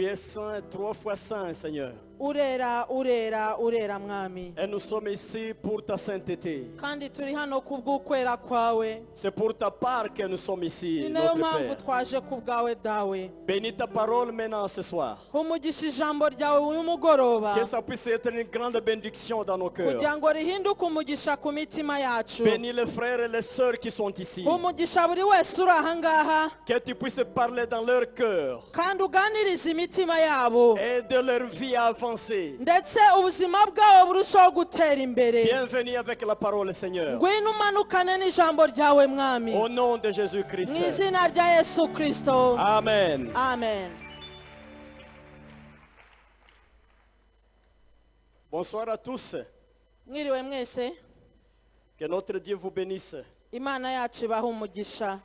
es saint, 3 fois saint, Seigneur. urera urera urera mwami. Et nous sommes ici pour ta sainteté. Kandi turi hano kubw'ukwera kwawe. C'est pour ta part que nous sommes Ni ici, nayo notre mpamvu Père. twaje ku bwawe dawe. Bénis ta parole maintenant ce soir. Umugisha ijambo ryawe uyu mugoroba. Que ça puisse être une grande bénédiction dans nos cœurs. Kugira ngo rihinduke umugisha ku mitima yacu. Bénis les frères et les sœurs qui sont ici. Umugisha buri wese uri aha ngaha. Que tu puisses parler dans leur cœur Kandi uganirize imitima yabo. et de leur vie à avancer. Ndetse ubuzima bwabo burushaho gutera imbere. Bienvenue avec la parole, Seigneur. Ngwino umanukane n'ijambo ryawe mwami. Au nom de Jésus-Christ. Mu izina rya Yesu Kristo. Amen. Amen. Bonsoir à tous. Mwiriwe mwese. Que notre Dieu vous bénisse. Imana yacu ibahe umugisha.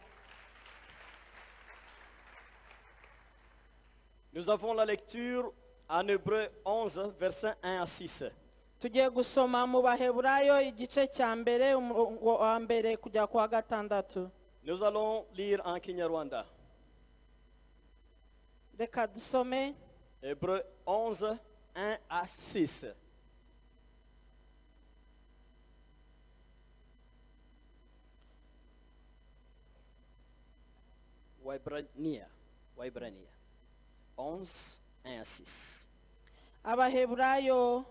Nous avons la lecture en Hébreu 11, versets 1 à 6. Tugiye gusoma mu Baheburayo igice cya mbere umurongo wa mbere kujya ku wa gatandatu. Nous allons lire en Kinyarwanda. Reka dusome Hébreu 11, 1 à 6. Waibrania. 11, 1 à 6. Abaheburayo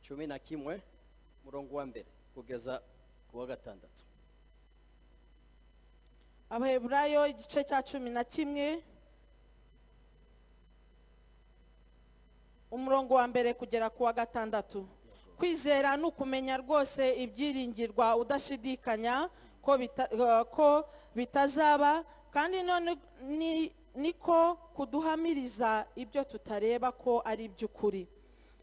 Cumi na kimwe murongo wa mbere kugeza ku wa gatandatu. Abaheburayo igice cya 11 umurongo wa mbere kugera ku wa gatandatu. Kwizera ni ukumenya rwose ibyiringirwa udashidikanya ko bitazaba, kandi none niko kuduhamiriza ibyo tutareba ko ari iby'ukuri.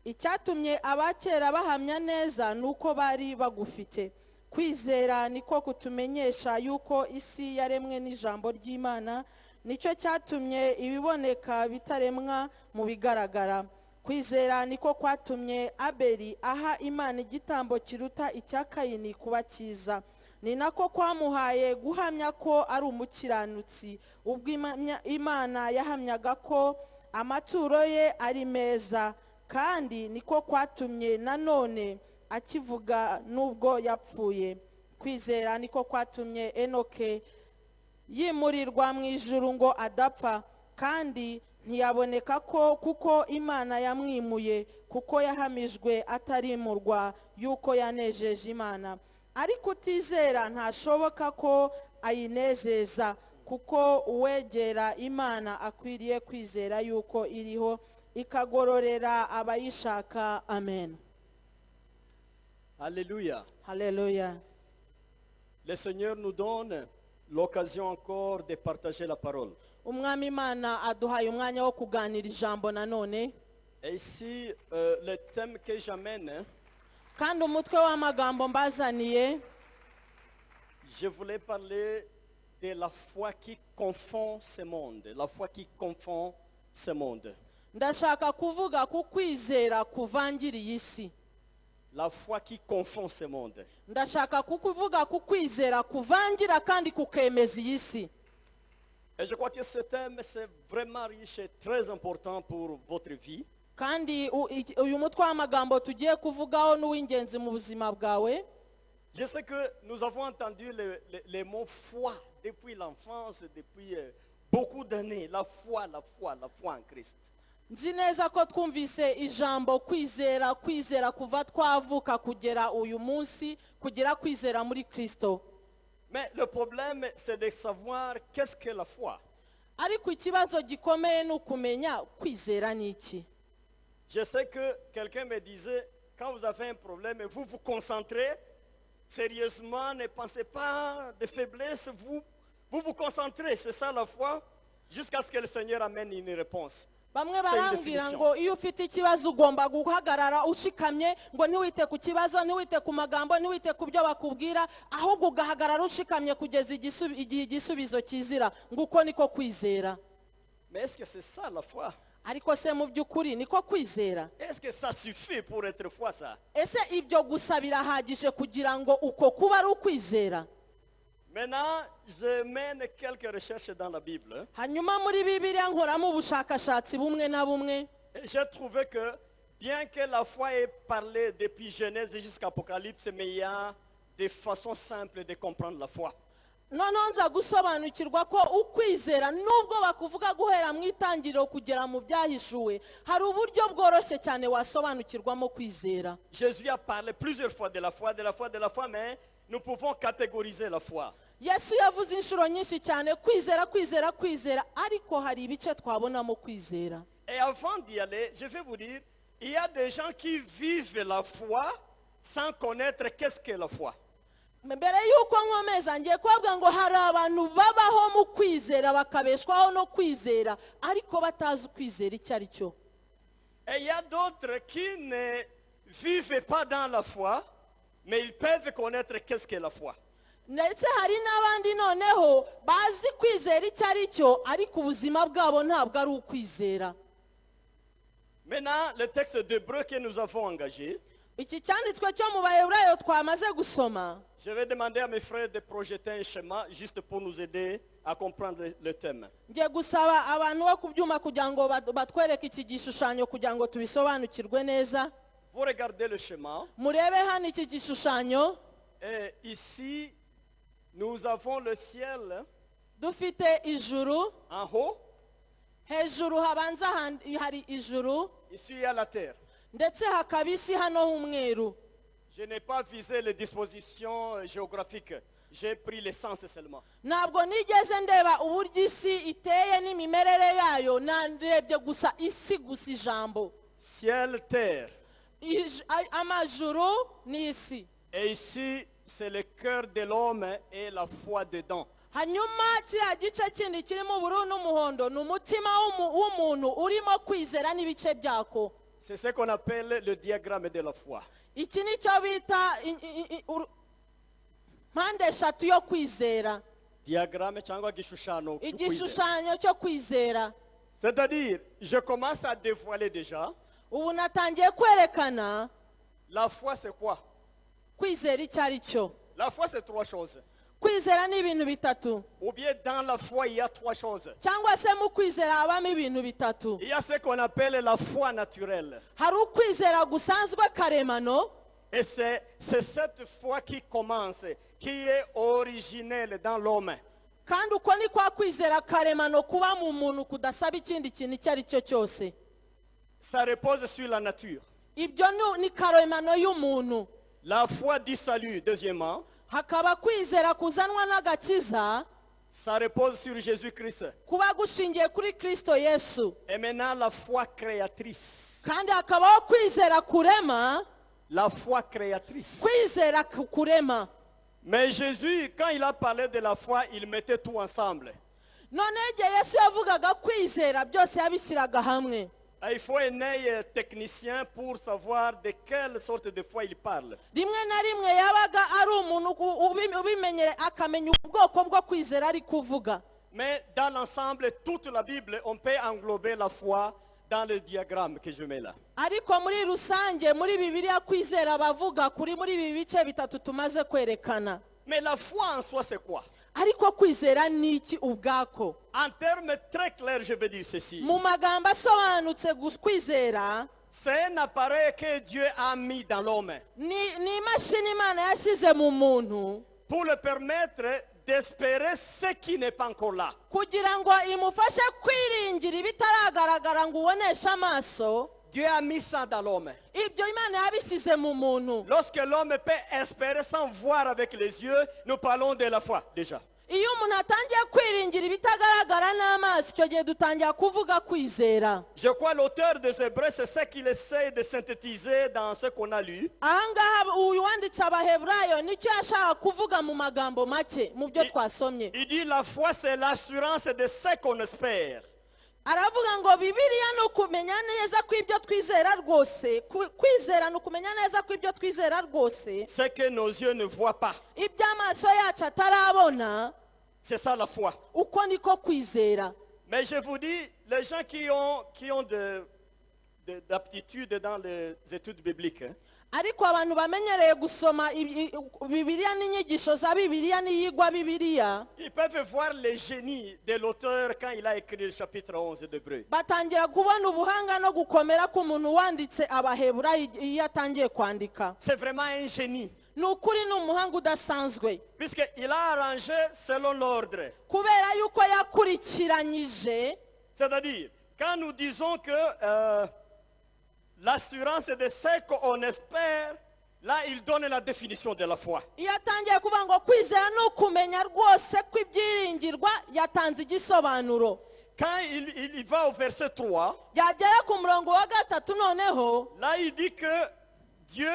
Icyatumye abakera bahamya neza nuko bari bagufite. Kwizera niko kutumenyesha yuko isi yaremwe n'ijambo ry'Imana, nicyo cyatumye ibiboneka bitaremwa mu bigaragara. Kwizera niko kwatumye Abeli aha Imana igitambo kiruta icya Kayini kuba cyiza. Ni nako kwamuhaye guhamya ko ari umukiranutsi, ubwo Imana yahamyaga ko amaturo ye ari meza. Kandi niko kwatumye nanone akivuga nubwo yapfuye. Kwizera niko kwatumye Enoke yimurirwa mu ijuru ngo adapfa, kandi ntiyaboneka ko kuko Imana yamwimuye, kuko yahamijwe atarimurwa yuko yanejeje Imana. Ariko utizera ntashoboka ko ayinezeza, kuko uwegera Imana akwiriye kwizera yuko iriho ikagororera abayishaka. Amen. Alléluia. Hallelujah. Le Seigneur nous donne l'occasion encore de partager la parole. Umwami Imana aduhaye umwanya wo kuganira ijambo nanone. Et ici, le thème que j'amène, Kandi umutwe w'amagambo mbazaniye, je voulais parler de la foi qui confond ce monde. La foi qui confond ce monde. ndashaka kuvuga ku kwizera kuvangiriye isi. La foi qui confond ce monde. Ndashaka kuvuga ku kwizera kuvangira kandi kukemeza iyi si. Et je crois que ce thème, c'est vraiment riche et très important pour votre vie. Kandi uyu mutwe w'amagambo tugiye kuvugaho n'uw'ingenzi mu buzima bwawe. Je sais que nous avons entendu les mots foi depuis l'enfance, depuis beaucoup d'années. La foi en Christ. Nzi neza ko twumvise ijambo kwizera kuva twavuka kugera uyu munsi, kugera kwizera muri Kristo. Mais le problème, c'est de savoir qu'est-ce que la foi. Ariko ikibazo gikomeye ni ukumenya kwizera ni iki. Je sais que quelqu'un me disait, quand vous avez un problème, vous vous concentrez sérieusement, ne pensez pas de faiblesse, vous vous concentrez, c'est ça la foi, jusqu'à ce que le Seigneur amène une réponse. Bamwe barambwira ngo iyo ufite ikibazo ugomba guhagarara ushikamye, ngo ntiwite ku kibazo, ntiwite ku magambo, ntiwite ku byo bakubwira, ahubwo ugahagarara ushikamye kugeza igihe igisubizo kizira. Nguko niko kwizera. Mais est-ce que c'est ça la foi? Ariko se mu by'ukuri niko kwizera? Est-ce que ça suffit pour être foi ça? Ese ibyo gusa birahagije kugira ngo uko kuba ari ukwizera? Maintenant, je mène quelques recherches dans la Bible. hanyuma muri bibiliya nkoramo ubushakashatsi bumwe na bumwe. Et j'ai trouvé que, bien que la foi ait parlé depuis Genèse jusqu'à Apocalypse, mais il y a des façons simples de comprendre la foi. noneho nza gusobanukirwa ko ukwizera nubwo bakuvuga guhera mu itangiriro kugera mu byahishuwe, hari uburyo bworoshye cyane wasobanukirwamo kwizera. Jésus a parlé plusieurs fois de la foi, mais nous pouvons catégoriser la foi. Yesu yavuze inshuro nyinshi cyane kwizera, ariko hari ibice twabonamo kwizera. Et avant d'y aller, je vais vous dire, il y a des gens qui vivent la foi sans connaître qu'est-ce qu'est la foi. mbere y'uko nkomeza ngiye kubabwira ngo hari abantu babaho mu kwizera bakabeshwaho no kwizera ariko batazi ukwizera icyo ari cyo. Et il y a d'autres qui ne vivent pas dans la foi, mais ils peuvent connaître qu'est-ce qu'est la foi. ndetse hari n'abandi noneho bazi kwizera icyo ari cyo ariko ubuzima bwabo ntabwo ari ukwizera. Maintenant, le texte d'Hébreu que nous avons engagé, iki cyanditswe cyo mu Baheburayo twamaze gusoma, je vais demander à mes frères de projeter un schéma juste pour nous aider à comprendre le thème. ngiye gusaba abantu bo kubyuma kugira ngo batwereke iki gishushanyo kugira ngo tubisobanukirwe neza. Vous regardez le schéma, murebe hano iki gishushanyo. et ici, nous avons le ciel dufite ijuru, en haut, hejuru habanza hari ijuru, ici il y a la terre. ndetse hakaba isi hano h'umweru. Je n'ai pas visé les dispositions géographiques, j'ai pris l'essence seulement. ntabwo nigeze ndeba uburyo isi iteye n'imimerere yayo, narebye gusa isi gusa ijambo. Ciel, terre. amajuru n'isi. Et ici, c'est le cœur de l'homme et la foi dedans. hanyuma kiriya gice kindi kirimo ubururu n'umuhondo ni umutima w'umuntu urimo kwizera n'ibice byako. C'est ce qu'on appelle le diagramme de la foi. iki ni cyo bita mpande eshatu yo kwizera, Diagramme cyangwa gishushanyo. igishushanyo cyo kwizera. C'est-à-dire, je commence à dévoiler déjà. ubu natangiye kwerekana La foi, c'est quoi? kwizera icyo ari cyo. La foi, c'est trois choses. kwizera ni ibintu bitatu, Ou bien dans la foi, il y a trois choses. cyangwa se mu kwizera habamo ibintu bitatu. Il y a ce qu'on appelle la foi naturelle. hari ukwizera gusanzwe karemano, Et c'est cette foi qui commence, qui est originelle dans l'homme. kandi uko ni kwa kwizera karemano kuba mu muntu kudasaba ikindi kintu icyo ari cyo cyose. Ça repose sur la nature. ibyo ni karemano y'umuntu. La foi du salut, deuxièmement, hakaba kwizera kuzanwa n'agakiza, ça repose sur Jésus-Christ. kuba gushingiye kuri Kristo Yesu. Et maintenant, la foi créatrice. kandi hakabaho kwizera kurema, La foi créatrice. kwizera kurema. Mais Jésus, quand il a parlé de la foi, il mettait tout ensemble. none igihe Yesu yavugaga kwizera byose yabishyiraga hamwe. Et il faut un œil technicien pour savoir de quelle sorte de foi il parle. rimwe na rimwe yabaga ari umuntu ubimenyere akamenya ubwoko bwo kwizera ari kuvuga. Mais dans l'ensemble, toute la Bible, on peut englober la foi dans le diagramme que je mets là. ariko muri rusange muri Bibiliya kwizera bavuga kuri muri ibi bice bitatu tumaze kwerekana. Mais la foi en soi, c'est quoi? ariko kwizera ni iki ubwako? En termes très clairs, je vais dire ceci. mu magambo asobanutse kwizera C'est un appareil que Dieu a mis dans l'homme ni imashini Imana yashyize mu muntu pour le permettre d'espérer ce qui n'est pas encore là. kugira ngo imufashe kwiringira ibitaragaragara ngo uboneshe amaso. Dieu a mis ça dans l'homme. ibyo Imana yabishyize mu muntu. Lorsque l'homme peut espérer sans voir avec les yeux, nous parlons de la foi déjà. iyo umuntu atangiye kwiringira ibitagaragara n'amaso, icyo gihe dutangira kuvuga kwizera. Je crois l'auteur des Hébreux, c'est ce qu'il essaie de synthétiser dans ce qu'on a lu. ahangaha uyu wanditse Abaheburayo nicyo yashaka kuvuga mu magambo make mu byo twasomye. Il dit la foi, c'est l'assurance de ce qu'on espère. aravuga ngo Bibiliya ni ukumenya neza ko ibyo twizera rwose, kwizera ni ukumenya neza ko ibyo twizera rwose, Ce que nos yeux ne voient pas. ibyo amaso yacu atarabona, C'est ça la foi. uko niko kwizera. Mais je vous dis, les gens qui ont d'aptitude dans les études bibliques, ariko abantu bamenyereye gusoma Bibiliya n'inyigisho za Bibiliya n'iyigwa Bibiliya ils peuvent voir le génie de l'auteur quand il a écrit le chapitre 11 d'Hébreux. batangira kubona ubuhanga no gukomera k'umuntu wanditse Abaheburayo iyo atangiye kwandika. C'est vraiment un génie. Ni ukuri ni umuhanga udasanzwe Puisqu'il a arrangé selon l'ordre. kubera yuko yakurikiranyije. C'est-à-dire, quand nous disons que l'assurance est de ce qu'on espère, là il donne la définition de la foi. Iyo atangiye kuvuga ngo kwizera ni ukumenya rwose ko ibyiringirwa, yatanze igisobanuro. Quand il va au verset 3, yagera ku murongo wa gatatu noneho là il dit que Dieu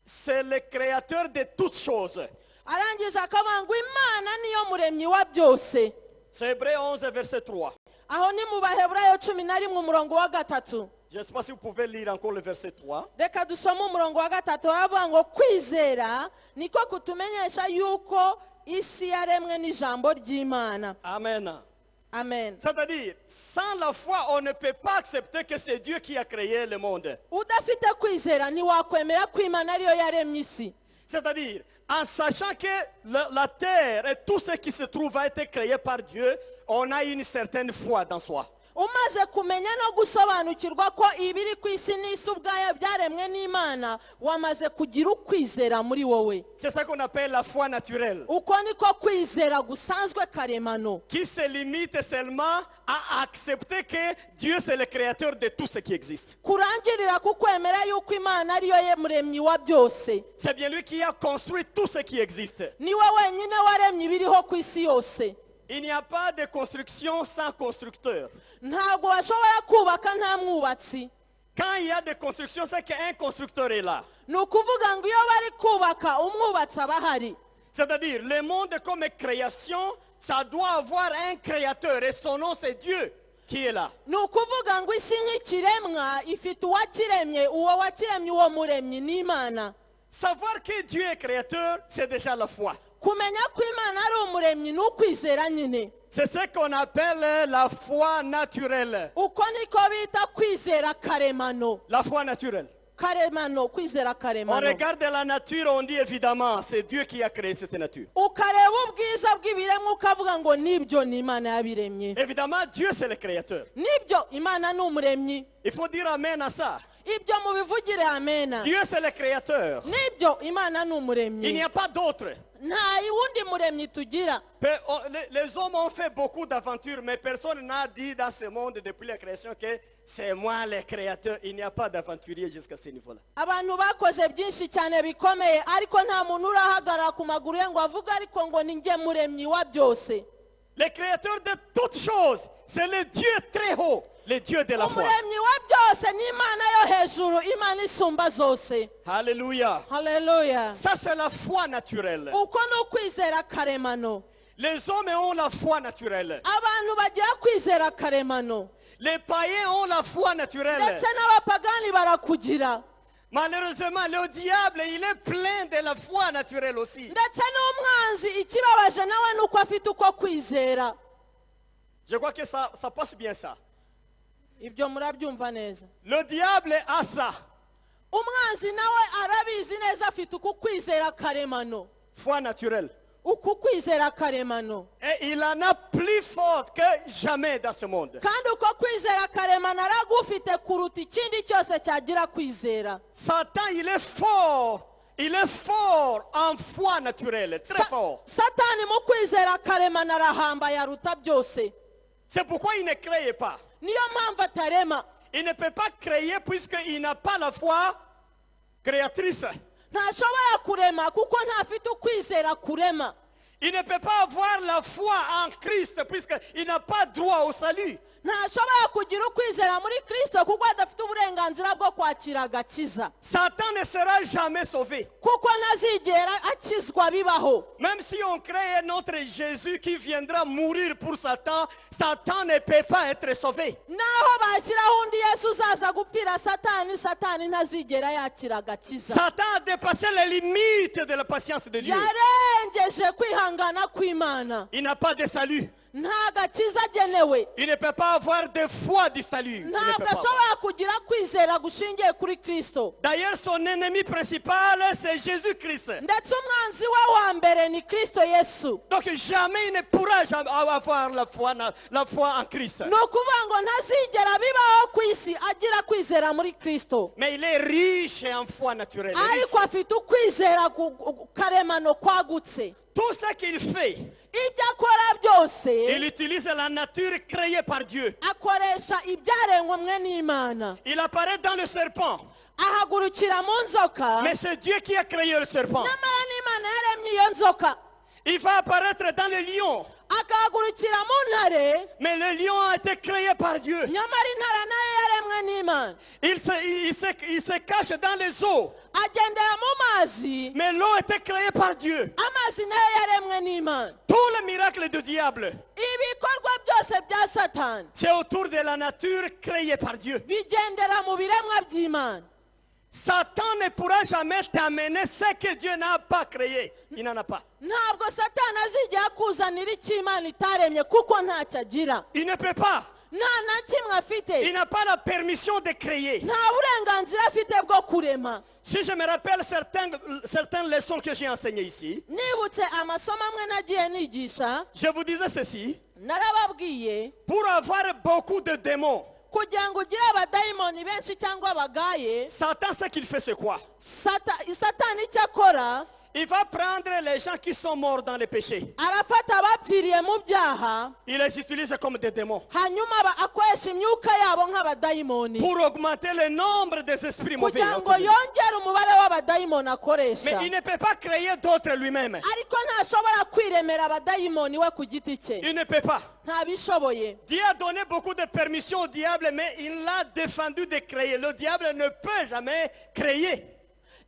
c'est le créateur de toutes choses. arangije akavuga ngo Imana niyo muremyi wa byose. C'est Hébreux 11 verset 3. Aho ni mu Baheburayo 11 umurongo wa gatatu. Je ne sais pas si vous pouvez lire encore le verset 3. Reka dusome umurongo wa gatatu, aravuga ngo kwizera niko kutumenyesha yuko isi yaremwe n'ijambo ry'Imana. Amen. Amen. C'est-à-dire, sans la foi, on ne peut pas accepter que c'est Dieu qui a créé le monde. Udafite kwizera ntiwakwemera ko Imana ariyo yaremye isi. C'est-à-dire, en sachant que la terre et tout ce qui se trouve a été créé par Dieu, on a une certaine foi dans soi. Umaze kumenya no gusobanukirwa ko ibiri ku isi n'isi ubwayo byaremwe n'Imana, wamaze kugira ukwizera muri wowe. C'est ça qu'on appelle la foi naturelle. Uko niko kwizera gusanzwe karemano, Qui se limite seulement à accepter que Dieu c'est le créateur de tout ce qui existe. kurangirira kukwemera yuko Imana ariyo muremyi wa byose. C'est bien lui qui a construit tout ce qui existe. Niwe wenyine waremye ibiriho ku isi yose. Il n'y a pas de construction sans constructeur. Ntabwo washobora kubaka nta mwubatsi. Quand il y a des constructions, c'est qu'un constructeur est là. Ni ukuvuga ngo iyo bari kubaka umwubatsi aba ahari. C'est-à-dire, le monde comme création, ça doit avoir un créateur et son nom c'est Dieu qui est là. Ni ukuvuga ngo isi nk'ikiremwa ifite uwakiremye, uwo wakiremye uwo muremyi ni Imana. Savoir que Dieu est créateur, c'est déjà la foi. Kumenya ko Imana ari umuremyi ni ukwizera nyine. C'est ce qu'on appelle la foi naturelle. Uko niko bita kwizera karemano. La foi naturelle. Karemano, kwizera On karemano. regarde la nature, on dit évidemment, c'est Dieu qui a créé cette nature. Ukareba ubwiza bw'ibiremwa ukavuga ngo nibyo ni Imana yabiremye. Évidemment, Dieu c'est le créateur. Nibyo Imana ni umuremyi. Il faut dire amen à ça. Ibyo mubivugire amena. Dieu c'est le créateur. Nibyo Imana ni Il n'y umuremyi. a pas d'autre. Nta wundi muremyi tugira. Les hommes ont fait beaucoup d'aventures, mais personne n'a dit dans ce monde depuis la création que c'est moi le créateur. Il n'y a pas d'aventurier jusqu'à ce niveau-là. Abantu bakoze byinshi cyane bikomeye, ariko nta muntu urahagarara ku maguru ye ngo avuge ariko ngo ni njye muremyi wa byose. Le créateur de toutes choses, c'est le Dieu très haut, le Dieu de la foi. Umuremyi wa byose ni Imana yo hejuru, Imana isumba zose. Alléluia. Haleluya. Ça c'est la foi naturelle. Uko ni ukwizera karemano. Les hommes ont la foi naturelle. Abantu bagira kwizera karemano. Les païens ont la foi naturelle. Ndetse n'abapagani barakugira. Malheureusement, le diable, il est plein de la foi naturelle aussi. Ndetse n'umwanzi ikibabaje nawe nuko afite uko kwizera. Je crois que ça passe bien ça. Ibyo murabyumva neza. Le diable a ça. Umwanzi nawe arabizi neza afite uko kwizera karemano. Foi naturelle. Uko kwizera karemano. Et il en a plus fort que jamais dans ce monde. Kandi uko kwizera karemano aragufite kuruta ikindi cyose cyagira kwizera. Satan, il est fort. Il est fort en foi naturelle, très fort. Satani mu kwizera karemano arahamba yaruta byose. C'est pourquoi il ne crée pas. Niyo mpamvu atarema. Il ne peut pas créer puisqu'il n'a pas la foi créatrice. Ntashobora kurema kuko ntafite ukwizera kurema. Il ne peut pas avoir la foi en Christ puisqu'il n'a pas droit au salut. Ntashobora kugira ukwizera muri Kristo kuko adafite uburenganzira bwo kwakira agakiza. Satan ne sera jamais sauvé. Kuko ntazigera akizwa bibaho. Même si on crée notre Jésus qui viendra mourir pour Satan, Satan ne peut pas être sauvé. Naho bashyiraho undi Yesu uzaza gupfira Satani ntazigera yakira agakiza. Satan a dépassé les limites de la patience de Dieu. Yarengeje kwihangana kw'Imana. Il n'a pas de salut. nta gakiza agenewe, Il ne peut pas avoir de foi du salut. Il ne peut ntabwo pas avoir. ashobora kugira kwizera gushingiye kuri Kristo. D'ailleurs, son ennemi principal, c'est Jésus-Christ. Ndetse umwanzi we wa mbere ni Kristo Yesu. Donc jamais il ne pourra jamais avoir la foi en Christ. Ni ukuvuga ngo ntazigera bibaho ku isi agira kwizera muri Kristo, Mais il est riche en foi naturelle. ariko afite ukwizera karemano kwagutse. Tout ce qu'il fait, Ibyo akora byose il utilise la nature créée par Dieu. akoresha ibyaremwe n'Imana. Il apparaît dans le serpent. Ahagurukira mu nzoka, Mais c'est Dieu qui a créé le serpent. nyamara n'Imana yaremye iyo nzoka. Il va apparaître dans le lion. Akahagurukira mu ntare, Mais le lion a été créé par Dieu. nyamara intare nayo yaremwe n'Imana. Il se cache dans les eaux. Agendera mu mazi, Mais l'eau a été créée par Dieu. amazi nayo yaremwe n'Imana. Tous les miracles du diable, Ibikorwa byose bya Satani c'est autour de la nature créée par Dieu. bigendera mu biremwa by'Imana. Satan ne pourra jamais t'amener ce que Dieu n'a pas créé. Il n'en a pas. Ntabwo Satani azigera akuzanira icyo Imana itaremye kuko ntacyo agira. Il ne peut pas. Nta na kimwe afite. Il n'a pas la permission de créer. Nta burenganzira afite bwo kurema. Si je me rappelle certaines leçons que j'ai enseignées ici, Nibutse amasomo amwe nagiye nigisha, je vous disais ceci. narababwiye Pour avoir beaucoup de démons, kugira ngo ugire abadayimoni benshi cyangwa abagaye, Satan, ce qu'il fait, c'est quoi? Satani icyo akora, Il va prendre les gens qui sont morts dans les péchés. arafata abapfiriye mu byaha, Il les utilise comme des démons hanyuma akoresha imyuka yabo nk'abadayimoni pour augmenter le nombre des esprits mauvais. kugira ngo yongere umubare w'abadayimoni Mais akoresha. il ne peut pas créer d'autres lui-même. Ariko ntashobora kwiremera abadayimoni we ku giti cye, Il ne peut pas. ntabishoboye. Dieu a donné beaucoup de permissions au diable, mais il l'a défendu de créer. Le diable ne peut jamais créer.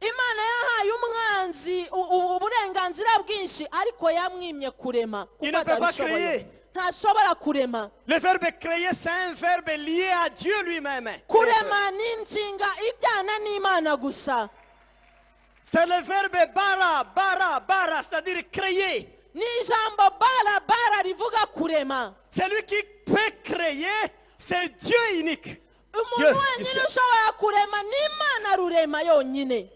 Imana yahaye umwanzi uburenganzira bwinshi, ariko yamwimye kurema Il kuko ne peut pas atabishoboye. créer. Ntashobora kurema. Le verbe créer, c'est un verbe lié à Dieu lui-même. Kurema ni inshinga ijyana n'Imana gusa. C'est le verbe bara, c'est-à-dire créer. Ni ijambo bara rivuga kurema. Celui qui peut créer, c'est Dieu unique. Umuntu wenyine ushobora kurema ni Imana rurema yonyine.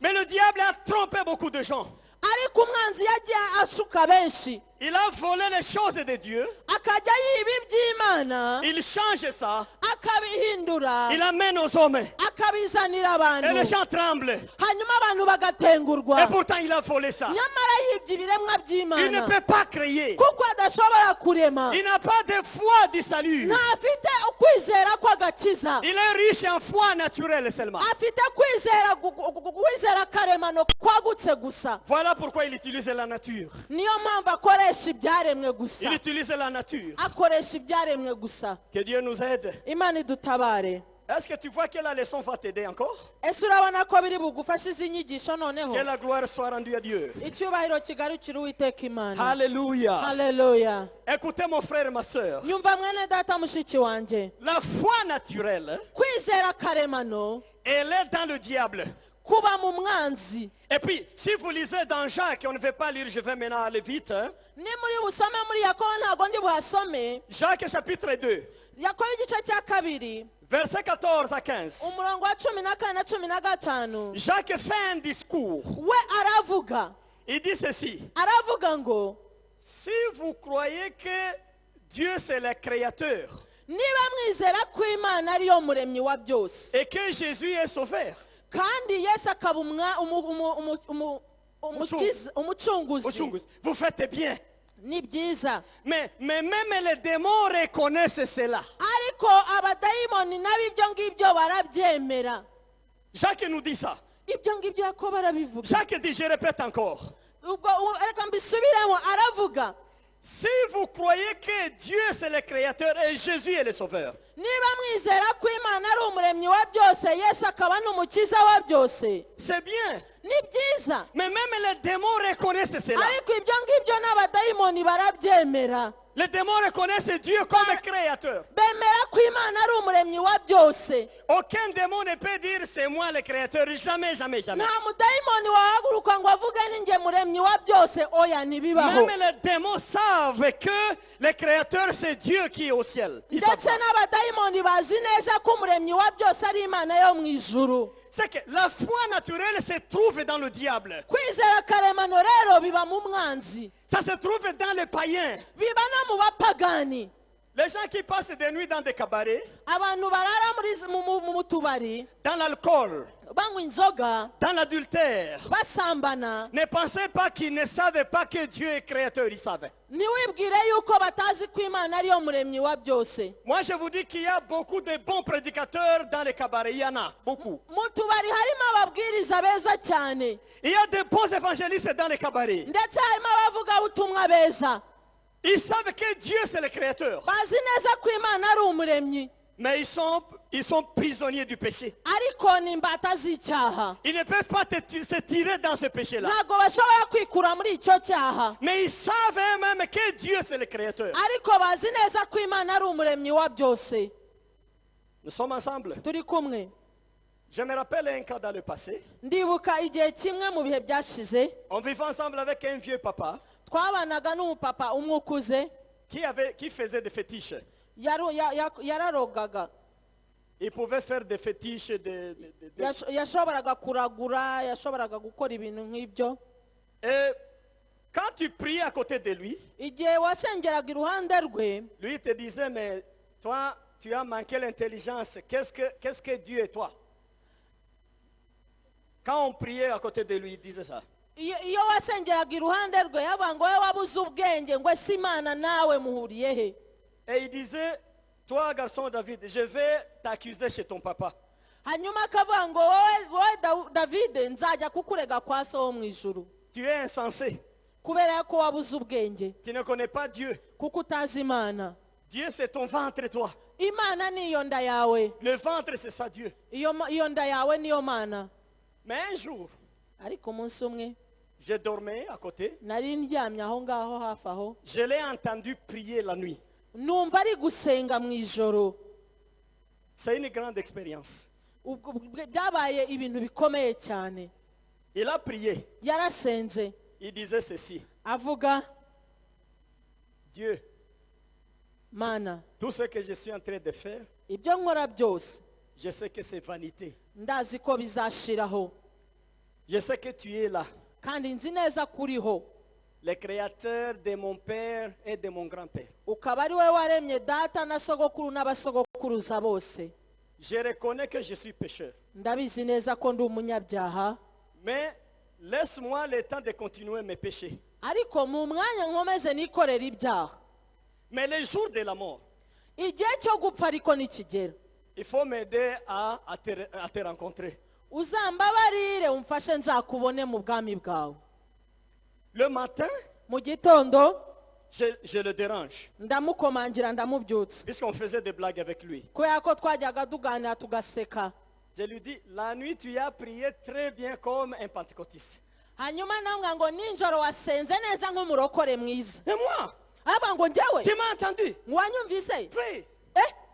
Mais le diable a trompé beaucoup de gens. Ariko umwanzi yagiye ashuka benshi, Il a volé les choses de Dieu. akajya yiba iby'Imana, Il change ça. akabihindura, Il amène aux hommes. akabizanira Et les abantu, gens tremblent. hanyuma abantu bagatengurwa. Et pourtant, il a volé ça. Nyamara yibye ibiremwa Il ne by'Imana peut pas créer. kuko adashobora kurema. Il n'a pas de foi du salut. Ntafite ukwizera kw'agakiza, Il est riche en foi naturelle seulement. afite kwizera karemano kwagutse gusa. Voilà pourquoi il utilise la nature. Niyo mpamvu akoresha ibyaremwe gusa, Il utilise la nature. akoresha ibyaremwe gusa. Que Dieu nous aide. Imana idutabare. Est-ce que tu vois que la leçon va t'aider encore? Ese urabona ko biri bugufasha izi nyigisho noneho? Que la gloire soit rendue à Dieu. Icyubahiro kigarukira Uwiteka Imana. Alléluia. Haleluya. Écoutez mon frère et ma soeur. Nyumva mwene data mushiki wanjye, La foi naturelle, kwizera karemano elle est dans le diable. kuba mu mwanzi. Et puis, si vous lisez dans Jacques, on ne veut pas lire, je vais maintenant aller vite. Hein. Ni muri busome muri Yakobo, ntabwo ndi buhasome. Jacques chapitre 2, Yakobo igice cya kabiri, versets 14 à 15. umurongo wa 14 na 15. Jacques fait un discours. We aravuga, Il dit ceci. aravuga ngo, Si vous croyez que Dieu c'est le créateur niba mwizera ko Imana ariyo muremyi wa byose, et que Jésus est sauveur, kandi Yesu akaba umucunguzi, vous faites bien. ni byiza. Mais même les démons reconnaissent cela. Ariko abadayimoni nabo ibyo ngibyo barabyemera. Jacques nous dit ça. Ibyo ngibyo Yakobo arabivuga. Jacques dit, je répète encore. Ubwo reka mbisubiremo, aravuga, Si vous croyez que Dieu c'est le créateur et Jésus est le sauveur, niba mwizera ko Imana ari umuremyi wa byose, Yesu akaba n'umukiza wa byose, c'est bien. ni byiza. Mais même les démons reconnaissent cela. Ariko ibyo ngibyo n'abadayimoni barabyemera. Les démons reconnaissent Dieu comme créateur. bemera ko imana ari umuremyi wa byose. Aucun démon ne peut dire c'est moi le créateur. Jamais, jamais, jamais. nta mudayimoni wahaguruka ngo avuge ni njye muremyi wa byose, oya ntibibaho. Même les démons savent que le créateur c'est Dieu qui est au ciel. Ils savent ndetse ça. n'abadayimoni bazi neza ko umuremyi wa byose ari imana yo mu ijuru. C'est que la foi naturelle se trouve dans le diable. kwizera karemano rero biba mu mwanzi, Ça se trouve dans les païens. biba no mu bapagani. Les gens qui passent des nuits dans des cabarets, abantu barara mu tubari dans l'alcool, banywa inzoga, dans l'adultère, basambana, ne pensez pas qu'ils ne savent pas que Dieu est créateur. Ils savent. ntiwibwire yuko batazi ko imana ariyo muremyi wa byose. Moi, je vous dis qu'il y a beaucoup de bons prédicateurs dans les cabarets. Il y en a beaucoup. mu tubari harimo ababwiriza beza cyane, Il y a de bons évangélistes dans les cabarets. ndetse harimo abavugabutumwa beza. Ils savent que Dieu, c'est le créateur. bazi neza ko imana ari umuremyi, Mais ils sont prisonniers du péché. ariko ni imbata z'icyaha. Ils ne peuvent pas se tirer dans ce péché-là. ntabwo bashobora kwikura muri icyo cyaha, Mais ils savent eux-mêmes que Dieu, c'est le créateur. ariko bazi neza ko imana ari umuremyi wa byose. Nous sommes ensemble. turi kumwe. Je me rappelle un cas dans le passé. ndibuka igihe kimwe mu bihe byashize, On vivait ensemble avec un vieux papa twabanaga n'umupapa umwe ukuze qui faisait des fétiches. yararogaga. Il pouvait faire des fétiches yashoboraga kuragura, yashoboraga gukora ibintu nk'ibyo. Et quand tu priais à côté de lui, igihe wasengeraga iruhande rwe, lui il te disait, mais toi, tu as manqué l'intelligence. Qu'est-ce que Dieu est toi? Quand on priait à côté de lui, il disait ça. iyo wasengeraga iruhande rwe yavuga ngo wowe wabuze ubwenge, ngo ese imana nawe muhuriye he? Et il disait, toi garçon David, je vais t'accuser chez ton papa. hanyuma akavuga ngo wowe Davide, nzajya kukurega kwa so wo mu ijuru, Tu es insensé. kubera ko wabuze ubwenge, Tu ne connais pas Dieu. kuko utazi imana. Dieu c'est ton ventre, toi. imana niyo nda yawe, Le ventre c'est ça Dieu. iyo nda yawe niyo mana. Mais un jour, ariko umunsi umwe je dormais à côté. nari ndyamye aho ngaho hafi aho, Je l'ai entendu prier la nuit. numva ari gusenga mu ijoro. C'est une grande expérience. byabaye ibintu bikomeye cyane. Il a prié. yarasenze Il disait ceci. avuga, Dieu, mana, tout ce que je suis en train de faire, ibyo nkora byose je sais que c'est vanité. ndazi ko bizashiraho, Je sais que tu es là, kandi nzi neza ko uriho, le créateur de mon père et de mon grand-père. ukaba ari wowe waremye data na sogokuru n'abasogokuruza bose. Je reconnais que je suis pécheur. ndabizi neza ko ndi umunyabyaha, Mais laisse-moi le temps de continuer mes péchés. ariko mu mwanya nkomeze nikorera ibyaha. Mais le jour de la mort, igihe cyo gupfa ariko nikigera, il faut m'aider à te rencontrer. uzambabarire umfashe nzakubone mu bwami bwawe. Le matin, mu gitondo je le dérange, ndamukomangira, ndamubyutsa, puisqu'on faisait des blagues avec lui. kubera ko twajyaga tuganira tugaseka. Je lui dis, la nuit tu as prié très bien comme un pentecôtiste. hanyuma namwe ngo ninjoro wasenze neza nk'umurokore mwiza. Et moi, aba ngo njyewe tu m'as entendu? wanyumvise? Prie.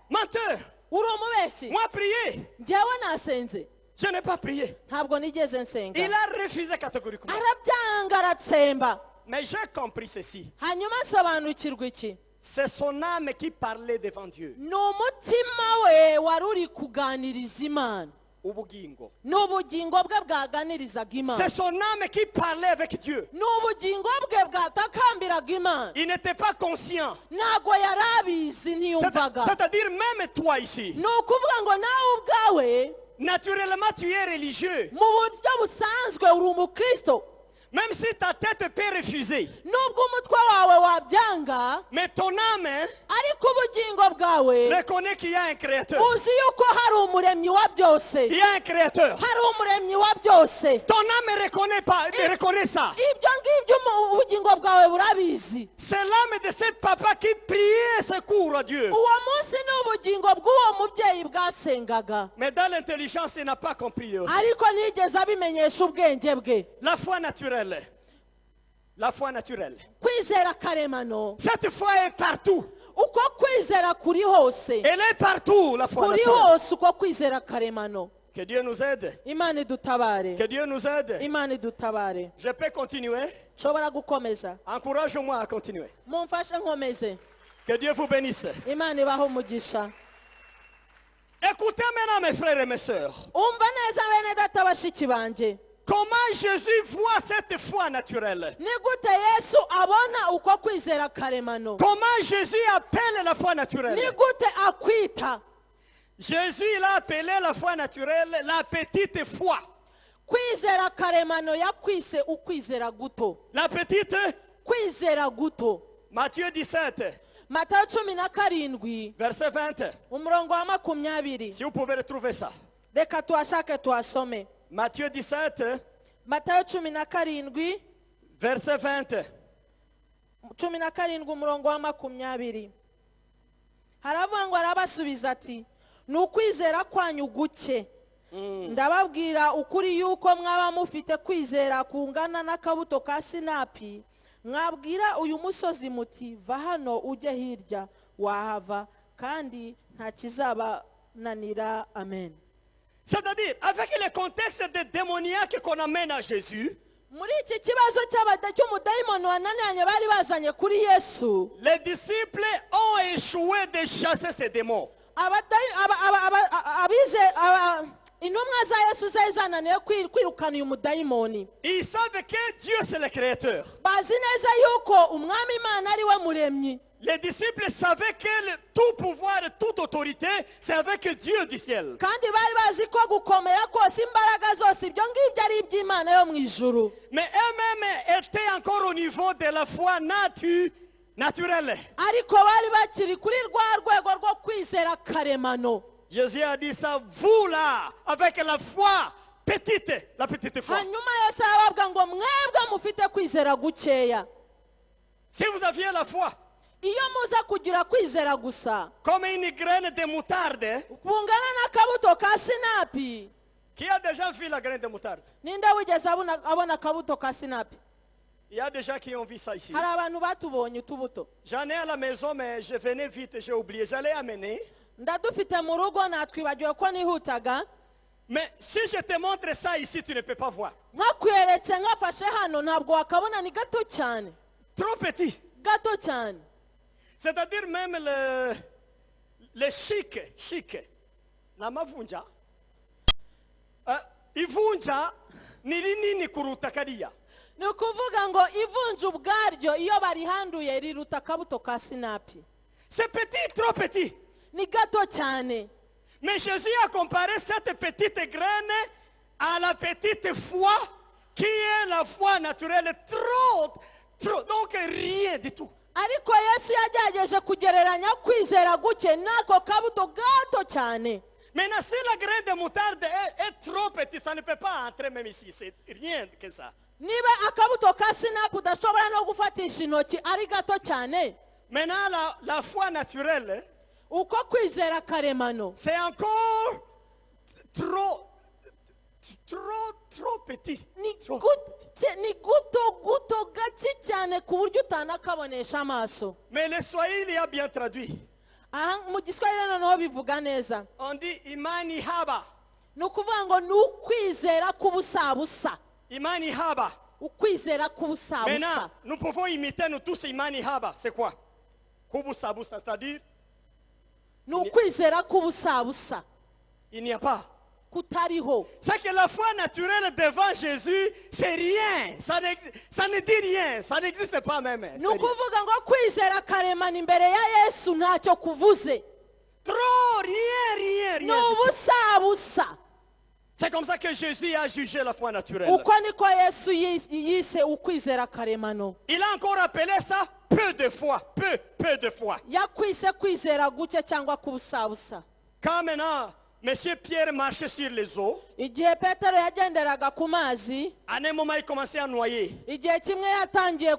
Menteur, uri umubeshyi. Moi prier. njyewe nasenze? Je n'ai pas prié. ntabwo nigeze nsenga. Il a refusé catégoriquement. arabyanga, aratsemba. Mais j'ai compris ceci. hanyuma nsobanukirwa iki? C'est son âme qui parlait devant Dieu. ni umutima we wari uri kuganiriza imana, Ubugingo. ni ubugingo bwe bwaganirizaga C'est imana, son âme qui parlait avec Dieu. ni ubugingo bwe bwatakambiraga imana. Il n'était pas conscient. ntabwo yari abizi, ntiyumvaga. C'est-à-dire même toi ici. ni ukuvuga ngo nawe ubwawe Naturellement tu es religieux. mu buryo busanzwe uri umukristo, Même si ta tête peut refuser. nubwo umutwe wawe wabyanga, Mais ton âme ariko ubugingo bwawe reconnaît qu'il y a un créateur. uzi yuko hari umuremyi wa byose, Il y a un créateur. hari umuremyi wa byose. Ton âme reconnaît ça. ibyo ngibyo ubugingo bwawe burabizi. C'est l'âme de ce papa qui priait secours à Dieu. uwo munsi ni ubugingo bw'uwo mubyeyi bwasengaga, Mais dans l'intelligence, il n'a pas compris aussi. ariko ntigeze abimenyesha ubwenge bwe. La foi naturelle. La foi naturelle. kwizera karemano Cette foi est partout. uko kwizera kuri hose Elle est partout, la foi kuri naturelle. hose uko kwizera karemano. Que Dieu nous aide. Imana idutabare, Que Dieu nous aide. Imana idutabare. Je peux continuer. Nshobora gukomeza, Encourage-moi à continuer. mumfashe nkomeze. Que Dieu vous bénisse. Imana ibaho umugisha. Écoutez maintenant mes frères et mes sœurs. Umva neza bene data bashiki banje, Comment Jésus voit cette foi naturelle. ni gute Yesu abona uko kwizera karemano, Comment Jésus appelle la foi ni naturelle. gute akwita. Jésus il a appelé la foi naturelle la petite foi. Kwizera karemano yakwise ukwizera guto, La petite, kwizera guto. Matthieu 17, Matayo 17 verset 20. umurongo wa 20. Si vous pouvez retrouver ça. Reka tuhashake tuhasome. Matthieu 17, Matayo 17 verset 20. 17 umurongo wa 20. Haravuga ngo, arabasubiza ati, ni ukwizera kwanyu guke. Ndababwira ukuri yuko mwaba mufite kwizera kungana n'akabuto ka sinapi, mwabwira uyu musozi muti va hano ujye hirya, wahava, kandi nta kizabananira. Amen. C'est-à-dire, avec le contexte des démoniaques qu'on amène à Jésus, Muri iki kibazo cy'umudayimoni wananiranye bari bazanye kuri Yesu, les disciples ont échoué de chasser ces démons. intumwa za Yesu zari zananiwe kwirukana uyu mudayimoni. Ils savent que Dieu c'est le créateur. Bazi neza yuko umwami Imana ari we muremyi. Les disciples savaient que tout pouvoir, toute autorité, c'est avec Dieu du ciel. Kandi bari bazi ko gukomera kose, imbaraga zose, ibyo ngibyo ari iby'Imana yo mu ijuru. Mais eux-mêmes étaient encore au niveau de la foi naturelle. Ariko bari bakiri kuri rwa rwego rwo kwizera karemano. Jésus a dit ça, vous là, avec la foi petite, la petite foi. Hanyuma Yesu arababwira ngo mwebwe mufite kwizera gukeya. Si vous aviez la foi, Iyo muza kugira kwizera gusa, comme une graine de moutarde, bungana n'akabuto ka sinapi. qui a déjà vu la graine de moutarde? Ninde wigeze abona akabuto ka sinapi? Il y a des gens qui ont vu ça ici. Hari abantu batubonye utubuto. J'en ai à la maison, mais je venais vite, j'ai oublié. J'allais amener. Ndadufite mu rugo natwibagiwe ko nihutaga. Mais si je te montre ça ici, tu ne peux pas voir. Nkakweretse nkafashe hano ntabwo wakabona, ni gato cyane. Trop petit. Gato cyane. C'est-à-dire même le chic. Namavunja. Ivunja ni rinini kuruta kariya. Ni ukuvuga ngo ivunja ubwaryo iyo barihanduye riruta akabuto ka sinapi. C'est petit, trop petit. Ni gato cyane. Mais Jésus a comparé cette petite graine à la petite foi qui est la foi naturelle. Trop. Donc rien du tout. Ariko Yesu yagerageje kugereranya kwizera guke n'ako kabuto gato cyane. Maintenant, si la graine de moutarde est trop petite, ça ne peut pas entrer même ici. C'est rien que ça. Niba akabuto ka sinapi udashobora no gufatisha intoki ari gato cyane, Maintenant, la foi naturelle, uko kwizera karemano c'est encore trop petit. ni guto gake cyane ku buryo utanakabonesha amaso. Mais le Swahili a bien traduit. Aha mu Giswahili noneho bivuga neza. On dit imani haba. Ni ukuvuga ngo ni ukwizera k'ubusabusa. Imani haba. Ukwizera k'ubusabusa. Maintenant, nous pouvons imiter nous tous imani haba. C'est quoi? Kubusabusa, c'est-à-dire Ni ukwizera k'ubusabusa. il n'y a pas. Kutariho. C'est que la foi naturelle devant Jésus, c'est rien. Ça ne dit rien. Ça n'existe pas même. Ni ukuvuga ngo kwizera karemano imbere ya Yesu ntacyo kuvuze. Trop, rien. Ni ubusabusa. C'est comme ça que Jésus a jugé la foi naturelle. Uko niko Yesu yise ukwizera karemano. Il a encore appelé ça peu de foi. Peu de foi. Yakwise kwizera guke cyangwa kubusabusa. Quand maintenant, Monsieur Pierre marchait sur les eaux, Igihe Petero yagenderaga ku mazi, à un moment il commençait à noyer. igihe kimwe yatangiye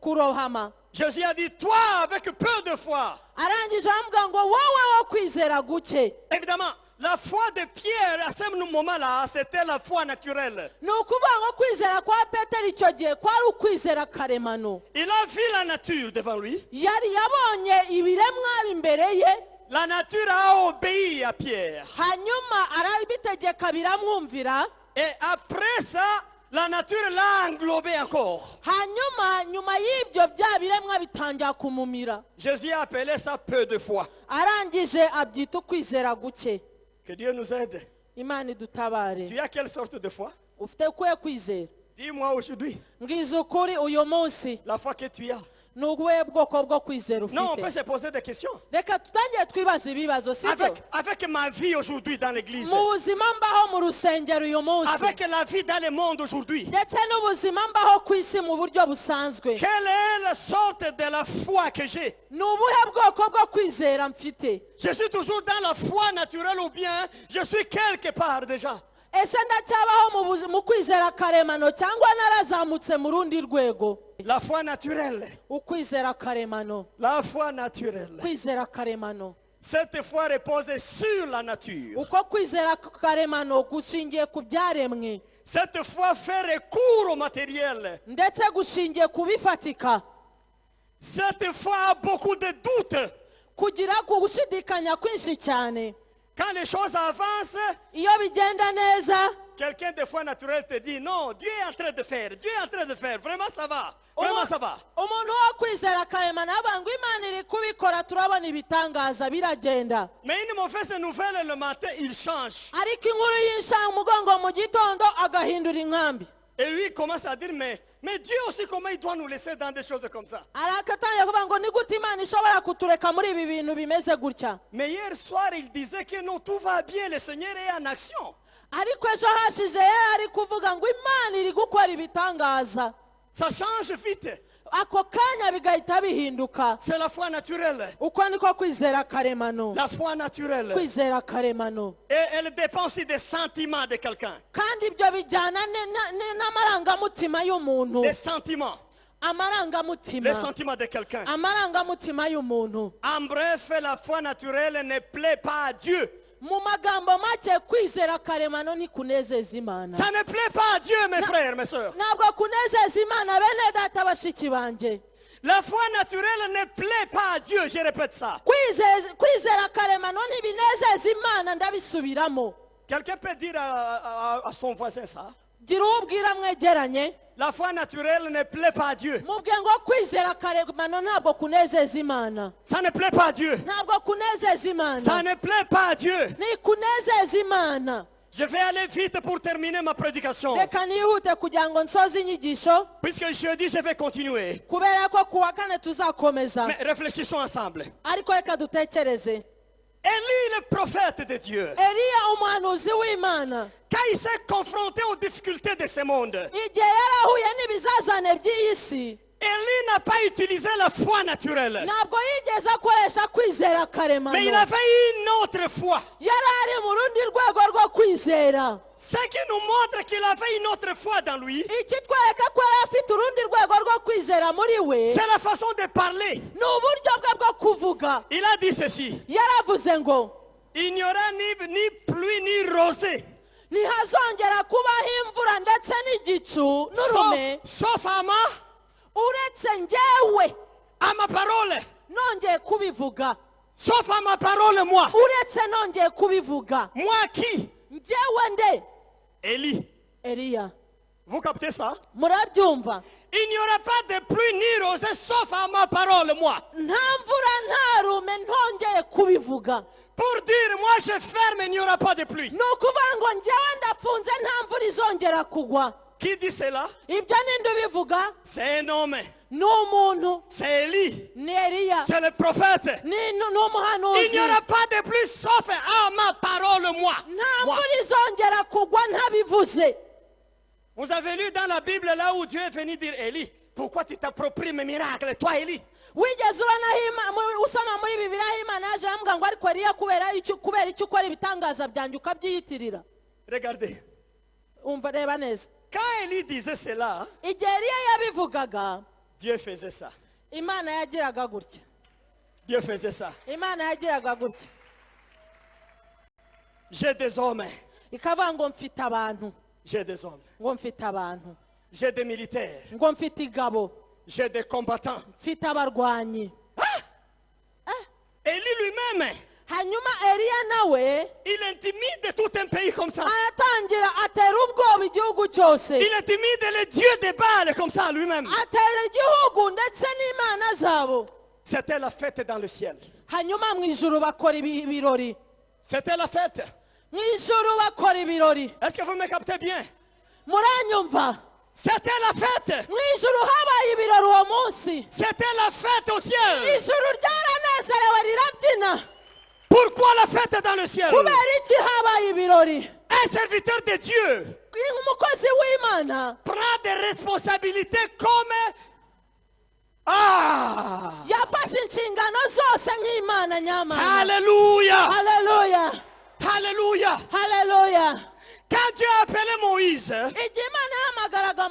kurohama. Jésus a dit, toi avec peu de foi. Arangije aramubwira ngo wowe wo kwizera guke. Évidemment, La foi de Pierre à ce moment-là, c'était la foi naturelle. ni ukuvuga ngo kwizera kwa petero icyo gihe kwari ukwizera karemano. Il a vu la nature devant lui. yari yabonye ibiremwa imbere ye, La nature a obéi à Pierre. hanyuma arabitegeka biramwumvira, Et après ça, la nature l'a englobé encore. hanyuma nyuma y'ibyo bya biremwa bitangira kumumira. Jésus a appelé ça peu de foi. arangije abyita ukwizera guke. Que Dieu nous aide. Imana idutabare. Tu as quelle sorte de foi? ufite kwe kwizera? Dis-moi aujourd'hui, mbwiza ukuri uyu munsi la foi que tu as. ni ubuhe bwoko bwo kwizera Non, on peut ufite? se poser des questions. reka tutangire twibaza ibibazo, sibyo? Avec ma vie aujourd'hui dans l'église, mu buzima mbaho mu rusengero uyu munsi, avec la vie dans le monde aujourd'hui, ndetse n'ubuzima mbaho ku isi mu buryo busanzwe, quelle est la sorte de la foi que j'ai? ni ubuhe bwoko bwo kwizera mfite? Je suis toujours dans la foi naturelle ou bien je suis quelque part déjà? ese ndacyabaho mu kwizera karemano cyangwa narazamutse mu rundi rwego? La foi naturelle. ukwizera karemano, La foi naturelle. kwizera karemano. Cette foi repose sur la nature. uko kwizera karemano gushingiye ku byaremwe, Cette foi fait recours au matériel. ndetse gushingiye ku bifatika. Cette foi a beaucoup de doutes. kugira gushidikanya kwinshi cyane. Quand les choses avancent, iyo bigenda neza, quelqu'un de foi naturelle te dit non, Dieu est en train de faire, Dieu est en train de faire, vraiment ça va, vraiment ça va. umuntu wo kwizera karemano avuga ngo Imana iri kubikora, turabona ibitangaza biragenda. Mais une mauvaise nouvelle le matin, il change. ariko inkuru y'inshanga umugongo mu gitondo agahindura inkambi. Et lui commence à dire mais Dieu aussi, comment il doit nous laisser dans des choses comme ça? arakatangira kuvuga ngo ni gute Imana ishobora kutureka muri ibi bintu bimeze gutya? Mais hier soir, il disait que non, tout va bien, le Seigneur est en action. ariko ejo hashize yari ari kuvuga ngo Imana iri gukora ibitangaza. Ça change vite. ako kanya bigahita bihinduka. C'est la foi naturelle. uko niko kwizera karemano. La foi naturelle. kwizera karemano. Et elle dépend aussi des sentiments de quelqu'un. kandi ibyo bijyana n'amarangamutima y'umuntu. Des sentiments. amarangamutima. Les sentiments de quelqu'un. amarangamutima y'umuntu. En bref, la foi naturelle ne plaît pas à Dieu. mu magambo make kwizera karemano ntikunezeza Imana. Ça ne plaît pas à Dieu, mes frères, mes sœurs. ntabwo kunezeza Imana bene data bashiki banjye. La foi naturelle ne plaît pas à Dieu, je répète ça. kwizera karemano ntibinezeza Imana, ndabisubiramo. Quelqu'un peut dire à son voisin ça. gira uwo ubwira mwegeranye. La foi naturelle ne plaît pas à Dieu. mubwiye ngo kwizera karemano ntabwo kunezeza Imana. Ça ne plaît pas à Dieu. ntabwo kunezeza Imana. Ça ne plaît pas à Dieu. ntikunezeza Imana. Je vais aller vite pour terminer ma prédication. reka nihute kugira ngo nsoze inyigisho. Puisque jeudi, je vais continuer. kubera ko ku wa kane tuzakomeza. Mais réfléchissons ensemble. ariko reka dutekereze. Élie, le prophète de Dieu, Eliya umuhanuzi w'Imana, quand il s'est confronté aux difficultés de ce monde, igihe yarahuye n'ibizazane by'iyi si, Élie n'a pas utilisé la foi naturelle. ntabwo yigeze akoresha kwizera karemano. Mais il avait une autre foi. yari ari mu rundi rwego rwo kwizera. Ce qui nous montre qu'il avait une autre foi dans lui, ikitwereka ko yari afite urundi rwego rwo kwizera muri we, c'est la façon de parler. ni uburyo bwe bwo kuvuga. Il a dit ceci: yaravuze ngo il n'y aura ni pluie ni rosée, ntihazongera kubaho imvura ndetse n'igicu n'urume, sauf à uretse njyewe ma parole. nongeye kubivuga. Sauf à ma parole, moi. uretse nongeye kubivuga. Moi qui? njyewe nde? Élie. Eliya. Vous captez ça? murabyumva? Il n'y aura pas de pluie ni rosée sauf à ma parole, moi. nta mvura nta rume ntongeye kubivuga. Pour dire, moi je ferme, il n'y aura pas de pluie. ni ukuvuga ngo njyewe ndafunze nta mvura izongera kugwa. Qui dit cela? ibyo ninde ubivuga? C'est un homme. ni umuntu. C'est Élie. ni Eliya. C'est le prophète. ni Il umuhanuzi. n'y aura pas de pluie sauf à ma parole, moi. nta Moi. mvura izongera kugwa ntabivuze. Vous avez lu dans la Bible là où Dieu est venu dire Élie, pourquoi tu t'appropries mes miracles, toi Élie? wigeze usoma muri Bibiliya aho Imana yaje aramubwira ngo ariko Eliya kubera icyo ukora ibitangaza byanjye ukabyiyitirira? Regardez. umva reba neza. Quand Élie disait cela, igihe Eliya yabivugaga, Dieu faisait ça. Imana yagiraga gutya. Dieu faisait ça. Imana yagiraga gutya. J'ai des hommes. ikavuga ngo mfite abantu, J'ai des hommes. ngo mfite abantu, J'ai des militaires. ngo mfite ingabo, J'ai des combattants. mfite abarwanyi. Élie lui-même, Hanyuma Eliya nawe il intimide tout un pays comme ça. aratangira atera ubwoba igihugu cyose, Il intimide les dieux des Baals comme ça lui-même. atera igihugu ndetse n'imana zabo. C'était la fête dans le ciel. Hanyuma mu ijuru bakora ibirori, C'était la fête. mu ijuru bakora ibirori. Est-ce que vous me captez bien? Muranyumva? C'était la fête. Mu ijuru habaye ibirori uwo munsi, C'était la fête au ciel. ijuru ryaranezerewe rirabyina. Pourquoi la fête dans le ciel? Kubera iki habaye ibirori? Un serviteur de Dieu Umukozi w'Imana prend des responsabilités comme yafashe inshingano zose nk'Imana nyamana. Alléluia. Haleluya, Alléluia. haleluya. Quand Dieu a appelé Moïse, Igihe Imana yahamagaraga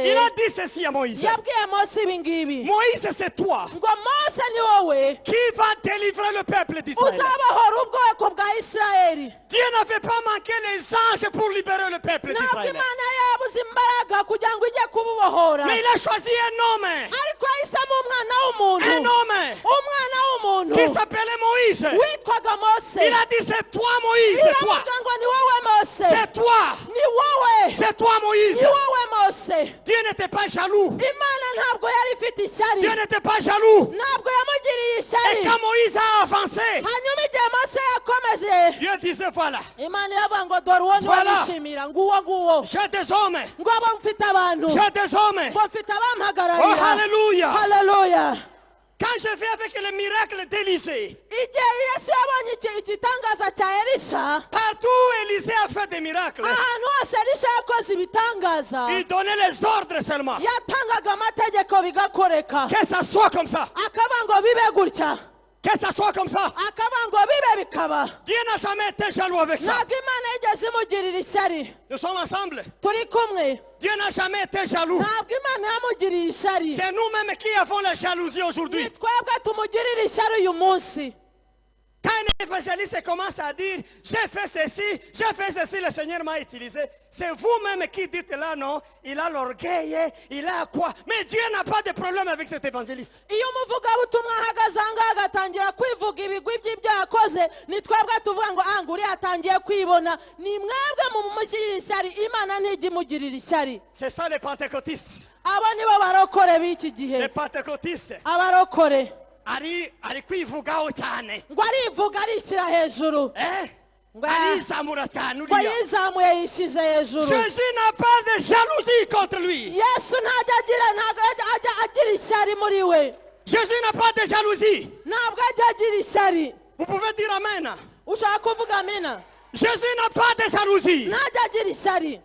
il a Mose, dit ceci à Moïse. yabwiye Mose ibi ngibi Moïse, c'est toi ngo Mose ni wowe qui va délivrer le peuple d'Israël. uzabohora ubwoko bwa Isirayeli. Dieu n'avait pas manqué les anges pour libérer le peuple Ntabwo d'Israël. Imana yabuze imbaraga kugira ngo ijye kububohora, Mais il a choisi un homme. ariko yahisemo umwana w'umuntu, Un homme umwana w'umuntu qui s'appelait Moïse. witwaga Mose. Il a dit, c'est toi Moïse, c'est toi. Iravuga ngo ni wowe Mose, C'est toi. ni wowe, C'est toi Moïse. ni wowe Mose. Dieu n'était pas jaloux. Imana ntabwo yari ifite ishyari, Dieu n'était pas jaloux. ntabwo yamugiriye Et ishyari. quand Moïse a avancé, Hanyuma igihe Mose yakomeje, Dieu disait, voilà, Imana iravuga ngo dore uwo niwo Voilà. nishimira, nguwo nguwo, j'ai des hommes. ngo abo mfite abantu, J'ai des hommes. ngo mfite Oh, abampagararira. Alléluia. Haleluya. Quand je vais avec le miracle d'Élysée, Igihe Yesu yabonye igitangaza cya Elisha, partout où Élisée a fait des miracles, ahantu hose Elisha yakoze ibitangaza, il donnait les ordres seulement. yatangaga amategeko bigakoreka, Que ça soit comme ça. akavuga ngo bibe gutya, Que ça soit comme ça. akavuga ngo bibe bikaba. Dieu n'a jamais été jaloux avec ça. Ntabwo Imana yigeze imugirira ishyari. Nous sommes ensemble. Turi kumwe. Dieu n'a jamais été jaloux. Ntabwo Imana yamugiriye ishyari. C'est nous-mêmes qui avons la jalousie aujourd'hui. Ni twebwe tumugirira ishyari uyu munsi. Quand un évangéliste commence à dire, j'ai fait ceci, le Seigneur m'a utilisé, c'est vous-même qui dites là, non, il a l'orgueil, il a quoi. Mais Dieu n'a pas de problème avec cet évangéliste. Iyo umuvugabutumwa ahagaze aha ngaha agatangira kwivuga ibigwi by'ibyo yakoze, ni twebwe tuvuga ngo ngo uriya atangiye kwibona. Ni mwebwe mumushyirira ishyari, Imana ntijya imugirira ishyari. C'est ça les pentecôtistes. Abo nibo barokore b'iki gihe. Les pentecôtistes. Abarokore ari kwivugaho cyane. ngo arivuga arishyira hejuru, ngo arizamura cyane ngo uriya. yizamuye yishyize hejuru. Jésus n'a pas de jalousie contre lui. Yesu ntabwo ajya agira ishyari muri we. Jésus n'a pas de jalousie. Ntabwo ajya agira ishyari. Vous pouvez dire amen. Ushaka kuvuga amina? Jésus n'a pas de jalousie. Ntajya agira ishyari.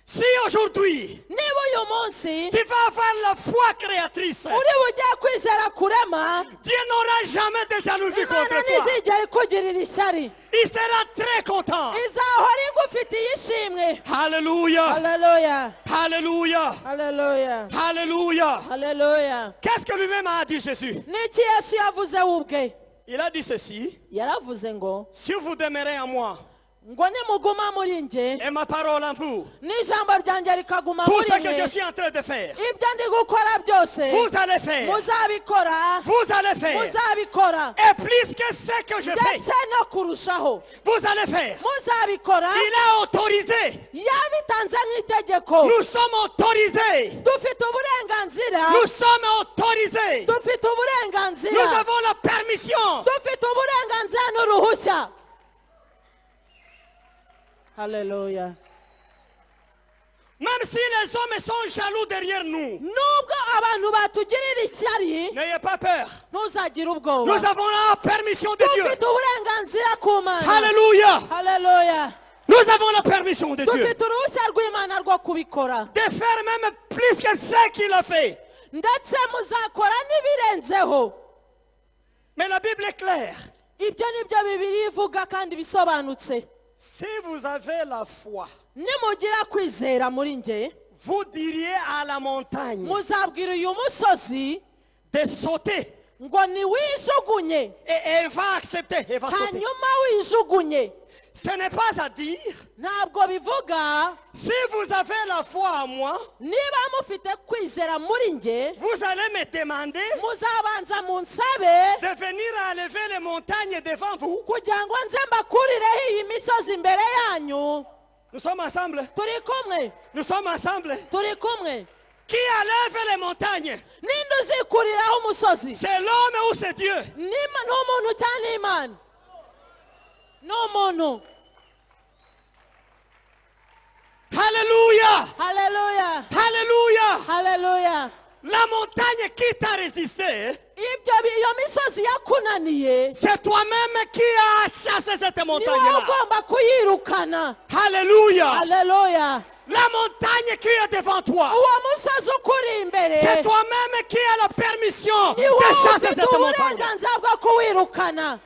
Si aujourd'hui, Niba uyu munsi tu vas avoir la foi créatrice, uri bugiye kwizera kurema, Dieu n'aura jamais de jalousie Imana contre toi. ntizigera ikugirira ishyari. Il sera très content. Izahora igufitiye ishimwe. Alléluia. Haleluya, Alléluia. haleluya, Alléluia. haleluya. Qu'est-ce que lui-même a dit Jésus? Niki Yesu yavuze we ubwe? Il a dit ceci. Yaravuze ngo Si vous demeurez en moi ngo nimuguma muri nge, et ma parole en vous, n'ijambo ryanjye rikaguma tout muri ce que je nge, suis en train de faire, ibyo ndi gukora byose vous allez faire. muzabikora, Vous allez faire. muzabikora, Et plus que ce que je fais, ndetse no kurushaho vous allez faire. muzabikora. Il a autorisé. Yabitanze nk'itegeko. Nous sommes autorisés. Dufite uburenganzira, Nous sommes autorisés. dufite uburenganzira, Nous avons la permission. dufite uburenganzira n'uruhushya. Haleluya. Même si les hommes sont jaloux derrière nous, Nubwo abantu batugirira ishyari, n'ayez pas peur. ntuzagire Nous ubwoba. avons la permission de Dieu. Dufite uburenganzira ku Mana. Alléluia. Haleluya. Nous avons la permission de Dieu Dufite uruhushya rw'Imana rwo kubikora. de faire même plus que ce qu'il a fait. Ndetse muzakora n'ibirenzeho. Mais la Bible est claire. Ibyo nibyo Bibiliya ivuga kandi bisobanutse. Si vous avez la foi, Nimugira kwizera muri nge, vous diriez à la montagne muzabwira uyu musozi de sauter. ngo niwijugunye, Et elle va accepter. Elle va sauter. hanyuma wijugunye. Ce n'est pas à dire, ntabwo bivuga si vous avez la foi en moi, niba mufite kwizera muri nge vous allez me demander muzabanza munsabe de venir enlever les montagnes devant vous. kugira ngo nze mbakurireho iyi misozi imbere yanyu. Nous sommes ensemble. Turi kumwe, Nous sommes ensemble. turi kumwe. Qui enlève les montagnes? Ninde uzikuriraho umusozi? C'est l'homme ou c'est Dieu? Ni umuntu cyangwa Imana? Ni umuntu. Alléluia! Haleluya, Alléluia! haleluya. La montagne qui t'a résisté, Iyo misozi yakunaniye c'est toi-même qui as chassé cette ni wowe montagne-là. ugomba kuyirukana. Alléluia! Haleluya. La montagne qui est devant toi, Uwo musozi ukuri imbere c'est toi-même qui as la permission ni de wowe chasser ufite cette montagne. uburenganzira bwo kuwirukana.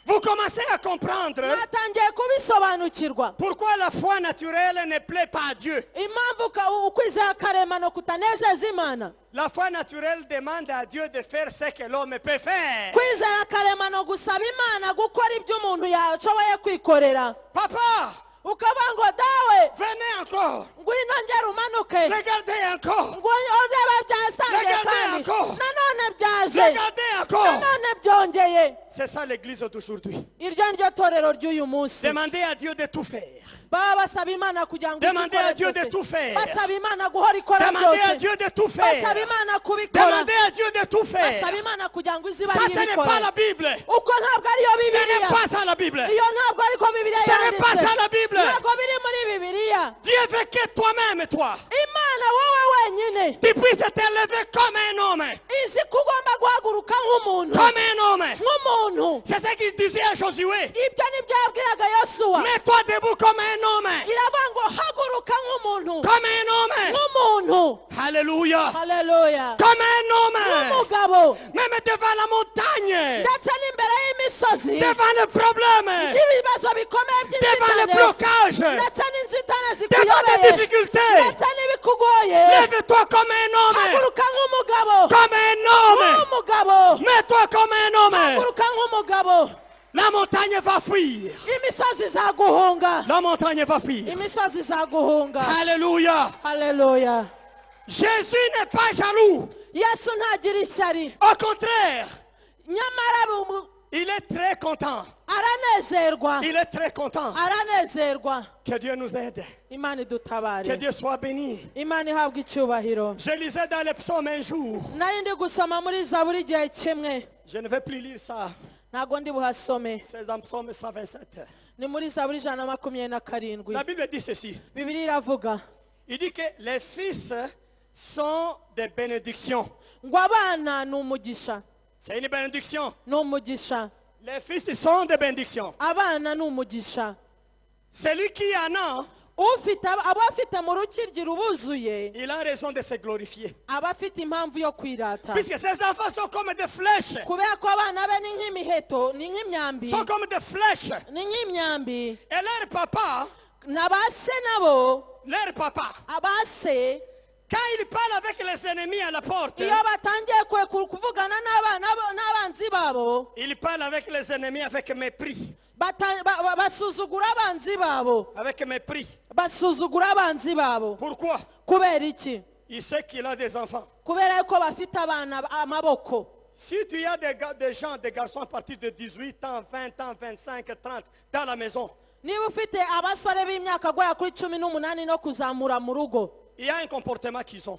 Vous commencez à comprendre Natangiye kubisobanukirwa pourquoi la foi naturelle ne plaît pas à Dieu. impamvu ukwizera karemano kutanezeza Imana. La foi naturelle demande à Dieu de faire ce que l'homme peut faire. Kwizera karemano gusaba Imana gukora ibyo umuntu yashoboye kwikorera. Papa, Ukavuga ngo dawe venez encore. ngwino ngera umanuke, Regardez encore. ngo urebe byasangiye Regardez kandi encore. nanone byaje, Regardez encore. nanone byongeye. C'est ça l'église d'aujourd'hui. Iryo ni ryo torero ry'uyu munsi. Demandez à Dieu de tout faire. Baba basaba Imana kugira ngo Demandez à Dieu izikore de tout byose. faire. Basaba Imana guhora ikora Demandez à byose. Dieu de tout Basaba faire. Imana kubikora. Demandez à Dieu de tout faire. Basaba Imana kugira ngo iziba Ça, ce n'est pas la ibikora. Bible. Uko ntabwo ariyo Ce n'est Bibiliya. pas ça la Bible. Iyo ntabwo ariko Bibiliya Ce n'est pas yanditse. ça la Bible. Ntabwo biri muri Bibiliya. Dieu veut que toi-même, toi, Imana wowe wenyine tu puisses t'élever comme un homme. izi ko ugomba guhaguruka nk'umuntu. Comme un homme. Nk'umuntu. C'est ce qu'il disait à Josué. Ibyo nibyo yabwiraga Yosuwa. Mets-toi debout comme un homme. Iravuga ngo haguruka nk'umuntu. Comme un homme. Nk'umuntu. Alléluia. Haleluya. Comme un homme. Nk'umugabo. Même devant la montagne. Ndetse n'imbere y'imisozi. Devant le problème. N'ibibazo bikomeye Devant le by'inzitane. blocage. Ndetse n'inzitane Devant les zikuyobeye. difficultés. Ndetse n'ibikugoye. Lève-toi comme un homme. Haguruka nk'umugabo. Comme un homme. Nk'umugabo. Mets-toi comme un homme. Haguruka nk'umugabo. La montagne va fuir. Imisozi izaguhunga. La montagne va fuir. Imisozi izaguhunga. Alléluia. Haleluya. Jésus n'est pas jaloux. Yesu ntagira ishyari. Au contraire, Nyamara il est très content. aranezerwa. Il est très content. Aranezerwa. Que Dieu nous aide. Imana Que idutabare. Dieu soit béni. Imana ihabwa icyubahiro. Je lisais dans les psaumes un jour. Nari ndi gusoma muri Zaburi igihe kimwe. Je ne vais plus lire ça. Ntabwo ndi buhasome. C'est dans psaume 127. Ni muri Zaburi 127. La Bible dit ceci. Bibiliya iravuga Il dit que les fils sont des bénédictions. ngo abana ni umugisha. C'est une bénédiction. Ni umugisha. Les fils sont des bénédictions. Abana ni umugisha. Celui qui en a, aba afite mu rukiryi rubuzuye il a raison de se glorifier. aba afite impamvu yo kwirata. Puisque ces enfants sont comme des flèches. Kubera ko abana be ni nk'imiheto, ni nk'imyambi. Sont comme des flèches. Ni nk'imyambi. Et leur papa, Na ba se nabo, leur papa, abase, quand il parle avec les ennemis à la porte, iyo batangiye kuvugana n'abanzi babo, il parle avec les ennemis avec mépris. basuzugura abanzi babo. Avec mépris. Basuzugura abanzi babo. Pourquoi? Kubera iki? Il sait qu'il a des enfants. Kubera ko bafite abana amaboko. Si tu as des gens, des garçons à partir de 18 ans, 20 ans, 25, 30 dans la maison, Niba ufite abasore b'imyaka guhera kuri 18 no kuzamura mu rugo, il y a un comportement qu'ils ont.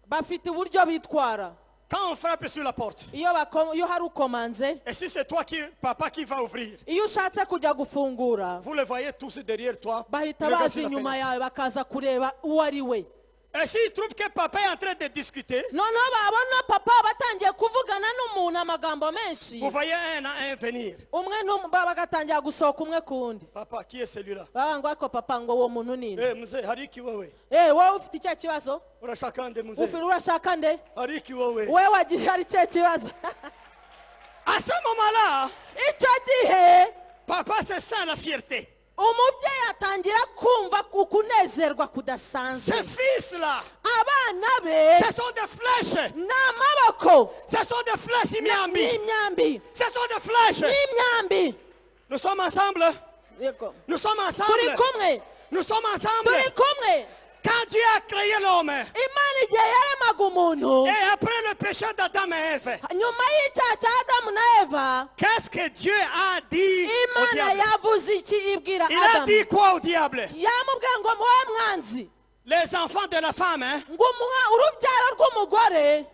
bafite uburyo bitwara. Quand on frappe sur la porte, Iyo hari ukomanze, et si c'est toi papa qui va ouvrir, iyo ushatse kujya gufungura, vous le voyez tous derrière toi. bahita le gars baza sur la inyuma fenêtre. yawe bakaza kureba uwo ari we. Et s'il trouve que papa est en train de discuter, Noneho babona papa batangiye kuvugana n'umuntu amagambo menshi, vous voyez un à un venir. umwe bagatangira gusohoka umwe ku wundi. Papa, qui est celui-là? Baba ngo ariko papa ngo uwo muntu ni nde? Mzee, hariki wewe. Wowe ufite icyo kibazo? Urashaka nde mzee? Urashaka nde? Hariki wewe. Wowe wagiye hari icyo kibazo? À ce moment-là, Icyo gihe papa se sent la fierté. umubyeyi atangira kumva kunezerwa kudasanzwe. Ces fils-là, abana be Ce sont des flèches. n'amaboko Ce sont des flèches, imyambi. n'imyambi Ce sont des flèches. n'imyambi. Nous sommes ensemble. Yego. Nous sommes turi ensemble. kumwe Nous sommes ensemble. turi kumwe. Quand Dieu a créé l'homme, imana igihe yaremaga umuntu et après le péché d'Adam et Ève, nyuma y'icyaha cya adamu na eva qu'est-ce que Dieu a dit au imana diable? yavuze iki ibwira Il a adamu dit quoi au diable? yamubwiye ngo muwe mwanzi Les enfants de la femme, hein? ngo urubyaro rw'umugore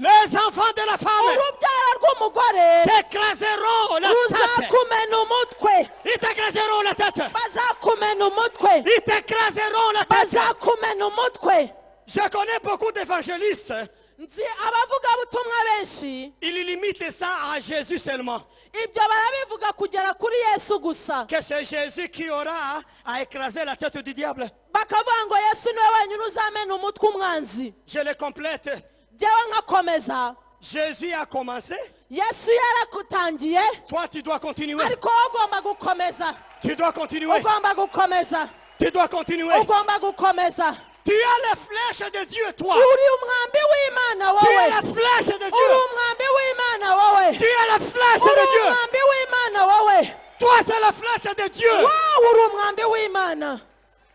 Les enfants de la femme urubyaro rw'umugore t'écraseront la tête. ruzakumena umutwe Ils t'écraseront la tête. bazakumena umutwe Ils t'écraseront la tête. bazakumena umutwe. Je connais beaucoup d'évangélistes. nzi abavugabutumwa benshi Ils limitent ça à Jésus seulement. ibyo barabivuga kugera kuri yesu gusa Que c'est Jésus qui aura à écraser la tête du diable. bakavuga ngo yesu niwe wenyine uzamena umutwe umwanzi. Je le complète. jyewe nkakomeza Jésus a commencé. yesu yarakutangiye Toi, tu dois continuer. ariko wowe ugomba gukomeza Tu dois continuer. ugomba gukomeza Tu dois continuer. ugomba gukomeza. Tu as les flèches de Dieu, toi. uri umwambi w'imana Tu wowe es la flèche de uri Dieu. umwambi w'imana wowe Tu es la flèche uri de Dieu. umwambi w'imana wowe Toi, c'est la flèche de Dieu. wowe uri umwambi w'imana.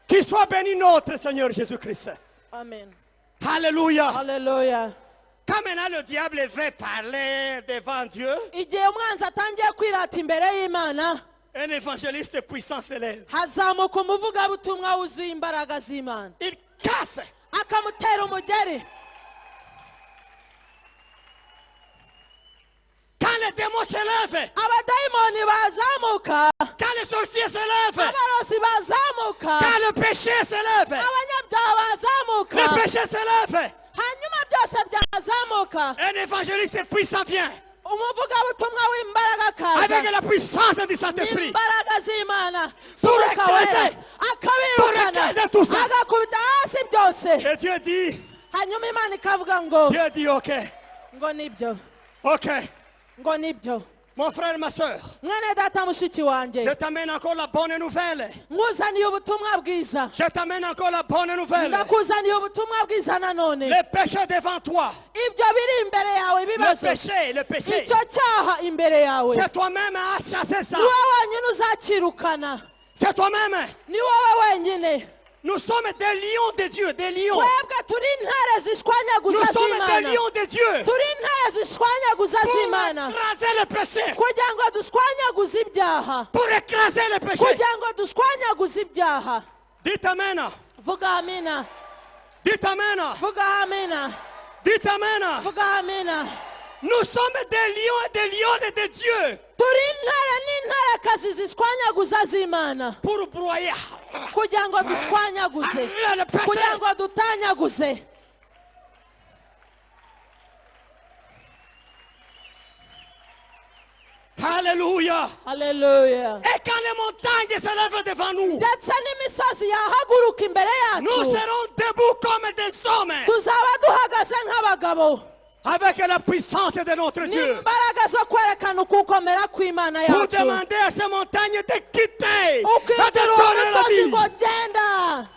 Qu'il soit béni notre Seigneur Jésus-Christ. Amen. Alléluia. Haleluya. Quand maintenant le diable veut parler devant Dieu, igihe umwanzi atangiye kwirata imbere y'imana un évangéliste puissant se lève. hazamuka umuvugabutumwa wuzuye imbaraga z'imana Il casse. akamutera umugeri. Quand les démons se lèvent, abadayimoni bazamuka quand les sorciers se lèvent, abarozi bazamuka quand le péché se lève, abanyabyaha bazamuka le péché se lève, hanyuma byose byazamuka un évangéliste puissant vient umuvugabutumwa w'imbaraga avec akaza la puissance du Saint-Esprit. imbaraga z'imana Pour z'umwuka wera écraser akabirukana tout ça. agakubita hasi byose. Et Dieu dit, hanyuma imana ikavuga ngo Dieu dit, ok, nibyo ok. ngo nibyo. Mon frère, ma soeur, mwene data mushiki wanjye je t'amène encore la bonne nouvelle. nkuzaniye ubutumwa bwiza Je t'amène encore la bonne nouvelle. ndakuzaniye ubutumwa bwiza nanone. Le péché devant toi. ibyo biri imbere yawe Le ibibazo péché, le péché. icyo cyaha imbere yawe C'est toi-même à chasser ça. ni wowe wenyine uzakirukana C'est toi-même. ni wowe wenyine. Nous sommes des lions de Dieu, des lions. twebwe turi intare Nous zishwanyaguza sommes des z'imana lions de Dieu. turi intare zishwanyaguza Pour z'imana écraser le péché. kugira ngo dushwanyaguze ibyaha Pour écraser le péché. kugira ngo dushwanyaguze ibyaha. Dites Amen. vuga amina Dites Amen. vuga amina Dites Amen. vuga amina. Nous sommes des lions et des lionnes de Dieu. turi intare n'intarekazi zishwanyaguza z'imana Pour broyer kugira ngo dushwanyaguze le péché. kugira ngo dutanyaguze. Alléluia. Haleluya. Et quand les montagnes se lèvent devant nous, ndetse n'imisozi yahaguruka imbere nous yacu serons debout comme des hommes. tuzaba duhagaze nk'abagabo Avec la puissance de notre Dieu. n'imbaraga zo kwerekana ukukomera kw'imana Pour yacu demander à ces montagnes de quitter. Et de ukibwira uwo donner la musozi vie. ngo genda.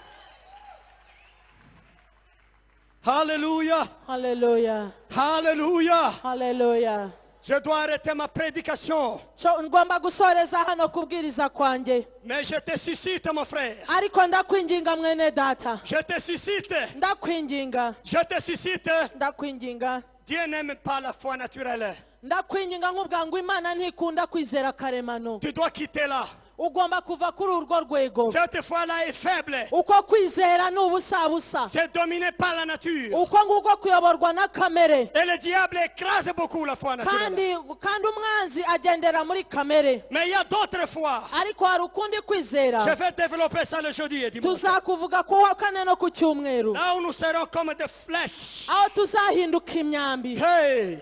Alléluia. Haleluya. Alléluia. Haleluya. Je dois arrêter ma prédication. ngomba gusoreza hano kubwiriza kwanjye Mais je te suscite, mon frère. ariko ndakwinginga mwene data Je te suscite. ndakwinginga Je te suscite. ndakwinginga Dieu n'aime pas la foi naturelle. ndakwinginga nk'ubwa ngo imana ntikunda kwizera karemano. Tu dois quitter là. ugomba kuva kuri urwo rwego. Cette foi-là est faible. uko kwizera ni ubusabusa. C'est dominé par la nature. uko nguko kuyoborwa na kamere. Et le diable écrase beaucoup la foi naturelle. kandi umwanzi agendera muri kamere. Mais il y a d'autres fois. ariko hari ukundi kwizera. Je vais développer ça le jeudi et dimanche. tuzakuvuga ku wa kane no ku cyumweru. Là où nous serons comme des flèches. aho tuzahinduka imyambi. Hey!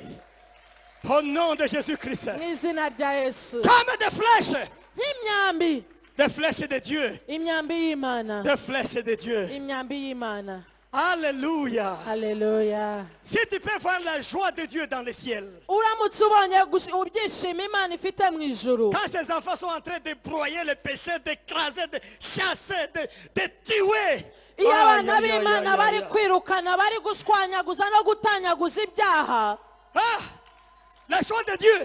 Au nom de Jésus-Christ. mu izina rya Yesu. Comme des flèches. nk'imyambi. Des flèches de Dieu. imyambi y'Imana. Des flèches de Dieu. imyambi y'Imana. Alléluia. Haleluya. Si tu peux voir la joie de Dieu dans le ciel. uramutse ubonye ibyishimo Imana ifite mu ijuru. Quand ces enfants sont en train de broyer le péché, d'écraser, de chasser, de tuer. iyo abana b'Imana bari kwirukana bari gushwanyaguza no gutanyaguza ibyaha, la joie de Dieu,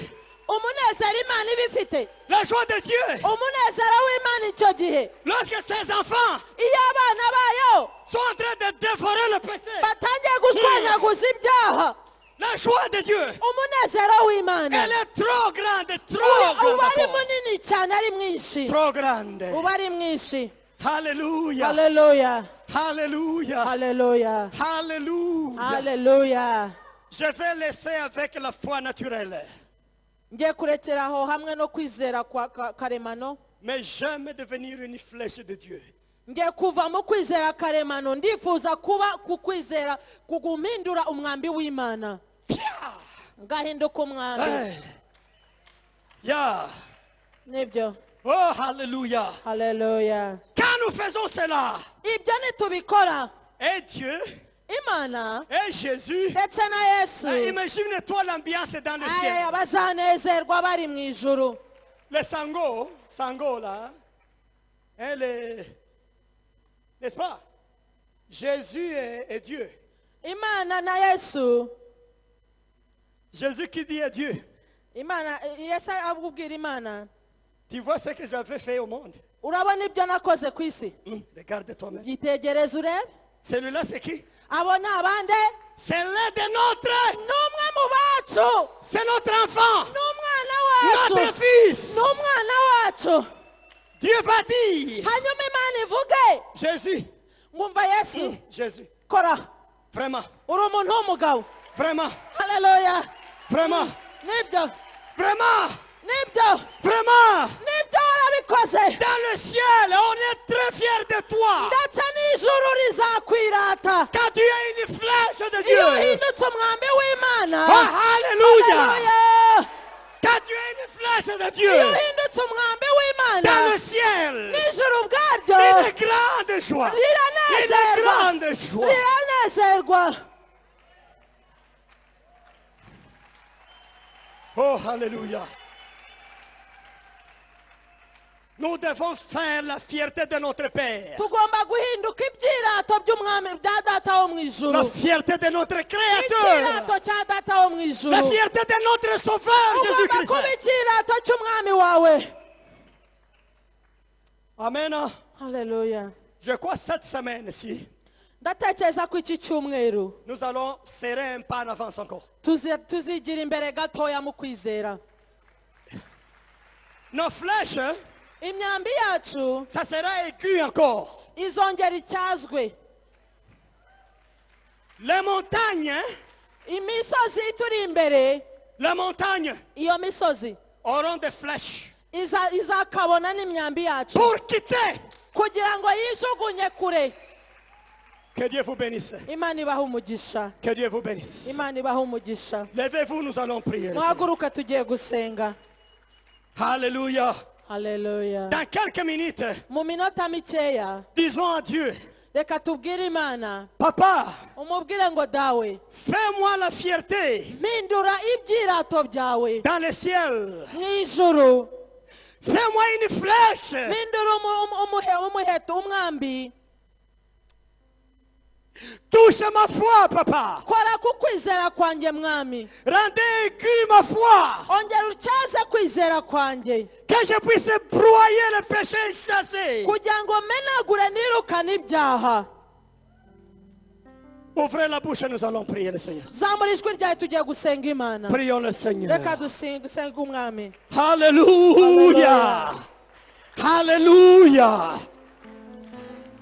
umunezero Imana ibifite, la joie de Dieu, umunezero w'Imana icyo gihe lorsque ses enfants iyo abana bayo sont en train de dévorer le péché, batangiye gushwanyaguza ibyaha, la joie de Dieu, umunezero w'Imana elle est trop grande, trop uba ari grande, munini cyane, ari mwinshi, trop grande. uba ari mwinshi. Alléluia, Haleluya, alléluia, haleluya, alléluia. haleluya. Je vais laisser avec la foi naturelle, Ngiye kurekeraho hamwe no kwizera kwa karemano, mais jamais devenir une flèche de Dieu. ngiye kuva mu kwizera karemano ndifuza kuba ku kwizera kugumpindura umwambi w'Imana, ngahinduka umwambi. Hey. Yeah. Nibyo. Oh, alléluia. Haleluya. Quand nous faisons cela, Ibyo nitubikora, et Dieu, Imana et Jésus, ndetse na Yesu, imagine-toi l'ambiance dans le ciel. aya bazanezerwa bari mu ijuru. Le sango là, elle est, n'est-ce pas? Jésus est Dieu. Imana na Yesu, Jésus qui dit est Dieu. Imana, Yesu abubwira Imana, Tu vois ce que j'avais fait au monde? urabona ibyo nakoze ku isi, Regarde toi-même. byitegereze urebe. Celui-là, c'est qui? Abo ni abande, C'est l'un de notre. ni umwe mu bacu, C'est notre enfant. ni umwana Notre wacu, fils. ni umwana wacu. Dieu va dire. Hanyuma Imana ivuge, Jésus. ngumva Yesu, Jésus. kora, Vraiment. uri umuntu w'umugabo. Vraiment. Haleluya. Vraiment. Nibyo, Vraiment. nibyo, Vraiment. nibyo warabikoze. Dans le ciel, on est très fiers de toi. Ndetse n'ijuru rizakwirata Quand tu es une flèche de iyo Dieu. uhindutse umwambi w'Imana. Oh, alléluia. Haleluya. Quand tu es une flèche de Iyo Dieu. uhindutse umwambi Dans w'Imana, le ciel. n'ijuru ubwaryo Une grande joie. Une riranezerwa, grande joie. riranezerwa. Oh, alléluia. Nous devons faire la fierté de notre Père. Tugomba guhinduka ibyirato by'umwami bya data wo mu La ijuru, fierté de notre Créateur. icyirato cya data wo mu ijuru. La fierté de notre Sauveur Ugomba kuba Jésus-Christ. icyirato cy'umwami wawe. Amen. Haleluya. Je crois cette semaine-ci, Ndatekereza ko iki cyumweru nous allons serrer un pas en avance encore. tuzigira imbere gatoya mu kwizera. Nos flèches, Imyambi yacu ça sera aigu encore. izongera icyazwe. Les montagnes, Imisozi ituri imbere, les montagnes iyo misozi auront des flèches izakabona n'imyambi yacu pour quitter. kugira ngo yijugunye kure. Que Dieu vous bénisse. Imana ibahe umugisha, Que Dieu vous bénisse. Imana ibahe umugisha. Levez-vous, nous allons prier. Muhaguruka tugiye gusenga. Alléluia. Haleluya. Dans quelques minutes, Mu minota mikeya disons à Dieu, reka tubwire Imana, Papa, umubwire ngo dawe, fais-moi la fierté mpindura ibyirato byawe dans le ciel. mu ijuru. Fais-moi une flèche Mpindura umuheto, umwambi. Touche ma foi, Papa. Kora ku kwizera kwanjye mwami, Rendez aigu ma foi. ongera utyaze kwizera kwanjye Que je puisse broyer le péché et chasser. kugira ngo menagure nirukane ibyaha. Ouvrez la bouche et nous allons prier le Seigneur. Zamura ijwi ryawe tugiye gusenga Imana. Prions le Seigneur. Reka dusenge umwami. Alléluia. Alléluia.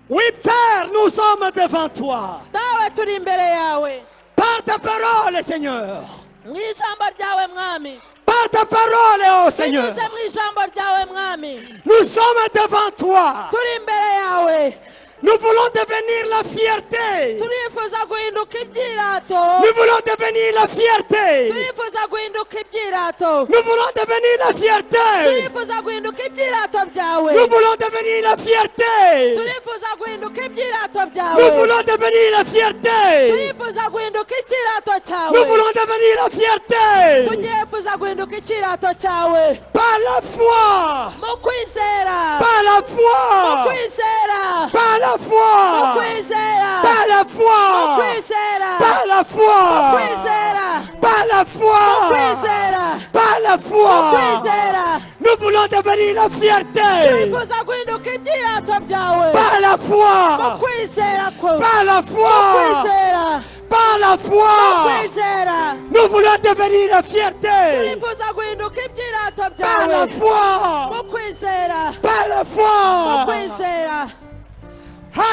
Oui, Père, nous sommes devant toi. Dawe turi imbere yawe Par ta parole, Seigneur. mu ijambo ryawe mwami, Par ta parole, oh Seigneur. binyuze mu ijambo ryawe mwami, Nous sommes devant toi. turi imbere yawe. Nous voulons devenir la fierté. Turifuza guhinduka ibyirato, Nous voulons devenir la fierté. turifuza guhinduka ibyirato, Nous voulons devenir la fierté. turifuza guhinduka ibyirato byawe, Nous voulons devenir la fierté. turifuza guhinduka ibyirato Nous byawe, voulons devenir la fierté. turifuza guhinduka ikirato Nous cyawe, voulons devenir la fierté. tugifuza guhinduka ikirato cyawe Par la foi. mu kwizera, Par la mu foi. kwizera, Par la la foi. Kwizera. Par la foi. Kwizera. Par la foi. Kwizera. Par la foi. Kwizera. Par la foi. Kwizera. Nous voulons devenir la fierté. Turifuza guhinduka ibyirato byawe. Par la foi. Kwizera ko. Par la foi. Kwizera. Par la foi. Kwizera. Nous voulons devenir la fierté. Turifuza guhinduka ibyirato Par la byawe. foi. Kwizera. Par la foi. Kwizera.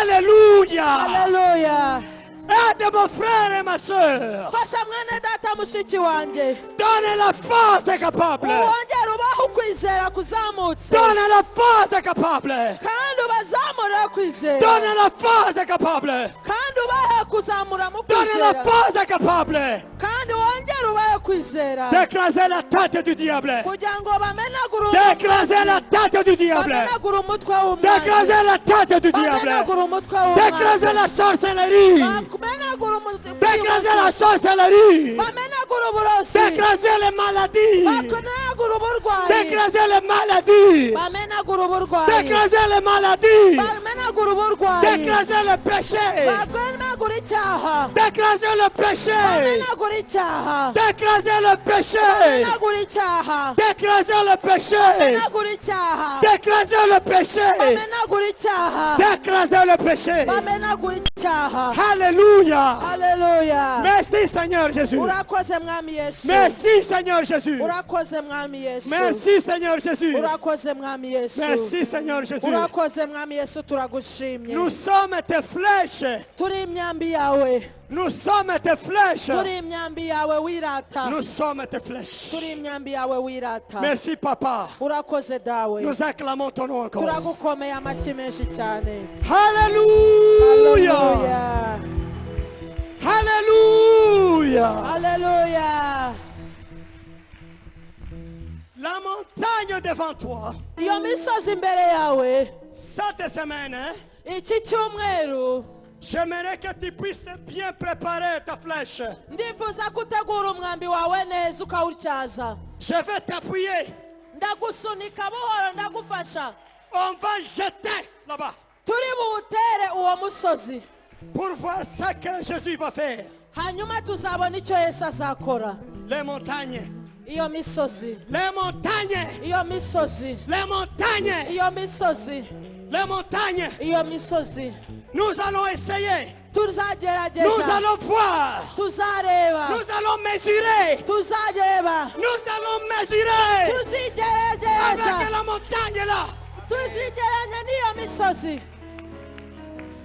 Alléluia. Haleluya. Aide mon frère et ma soeur. Fasha mwene data mushiki wanjye. Donne la force capable. Wongere ubaho ukwizera kuzamutse. Donne la force capable. Kandi ubazamure kwizera. Donne la force capable. Kandi ubahe kuzamura mu Donne la kwizera. force capable Kandi wongere ubahe kwizera. d'écraser la tête du diable. Kugira ngo bamenagure D'écraser la tête du diable. bamenagure umutwe w'umwanzi. D'écraser la tête du diable. Bamenagure umutwe w'umwanzi. D'écraser la sorcellerie. Bamenagure umutwe D'écraser la sorcellerie. bamenagure uburozi. D'écraser les maladies. Bamenagure uburwayi. D'écraser les maladies. Bamenagure uburwayi. D'écraser les maladies. Bamenagure uburwayi. D'écraser le péché. Bamenagure icyaha. D'écraser le péché. Bamenagure icyaha. D'écraser le péché. Bamenagure icyaha. D'écraser le péché. Bamenagure icyaha. D'écraser le péché. Bamenagure icyaha. D'écraser le péché. Bamenagure icyaha. Alléluia. Haleluya. Merci Seigneur Jésus. Urakoze mwami Yesu. Merci Seigneur Jésus. Urakoze mwami Yesu. Merci Seigneur Jésus. Urakoze mwami Yesu. Merci Seigneur Jésus. Urakoze mwami Yesu turagushimye. Nous sommes tes flèches. Turi imyambi yawe. Nous sommes tes flèches. Turi imyambi yawe wirata. Nous sommes tes flèches. Turi imyambi yawe wirata. Merci Papa. Urakoze dawe. Nous acclamons ton nom encore. Turagukomeye amashyi menshi cyane. Alléluia. Haleluya. Alléluia. Haleluya. La montagne devant toi. Iyo misozi imbere yawe. Cette semaine, Iki cyumweru. j'aimerais que tu puisses bien préparer ta flèche. Ndifuza gutegura umwambi wawe neza ukawutyaza. Je vais t'appuyer. Ndagusunika buhoro ndagufasha. On va jeter là-bas Turi buwutere uwo musozi. pour voir ce que Jésus va faire. Hanyuma tuzabona icyo Yesu azakora. Les montagnes. Iyo misozi. Les montagnes. Iyo misozi. Les montagnes. Iyo misozi. Les montagnes. Iyo misozi. Nous allons essayer. Nous Tuzagerageza. allons voir. Tuzareba. Nous allons mesurer. Tuzareba. Nous allons mesurer Tuzigerageza. avec la montagne là. Tuzigeranya n'iyo misozi.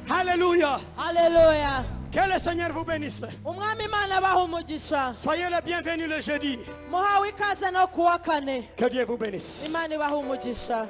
Alléluia. Haleluya. Que le Seigneur vous bénisse. Umwami Imana abaha umugisha. Soyez les bienvenus le jeudi. Muhawe ikaze no kuwa kane. Que Dieu vous bénisse. Imana ibaha umugisha.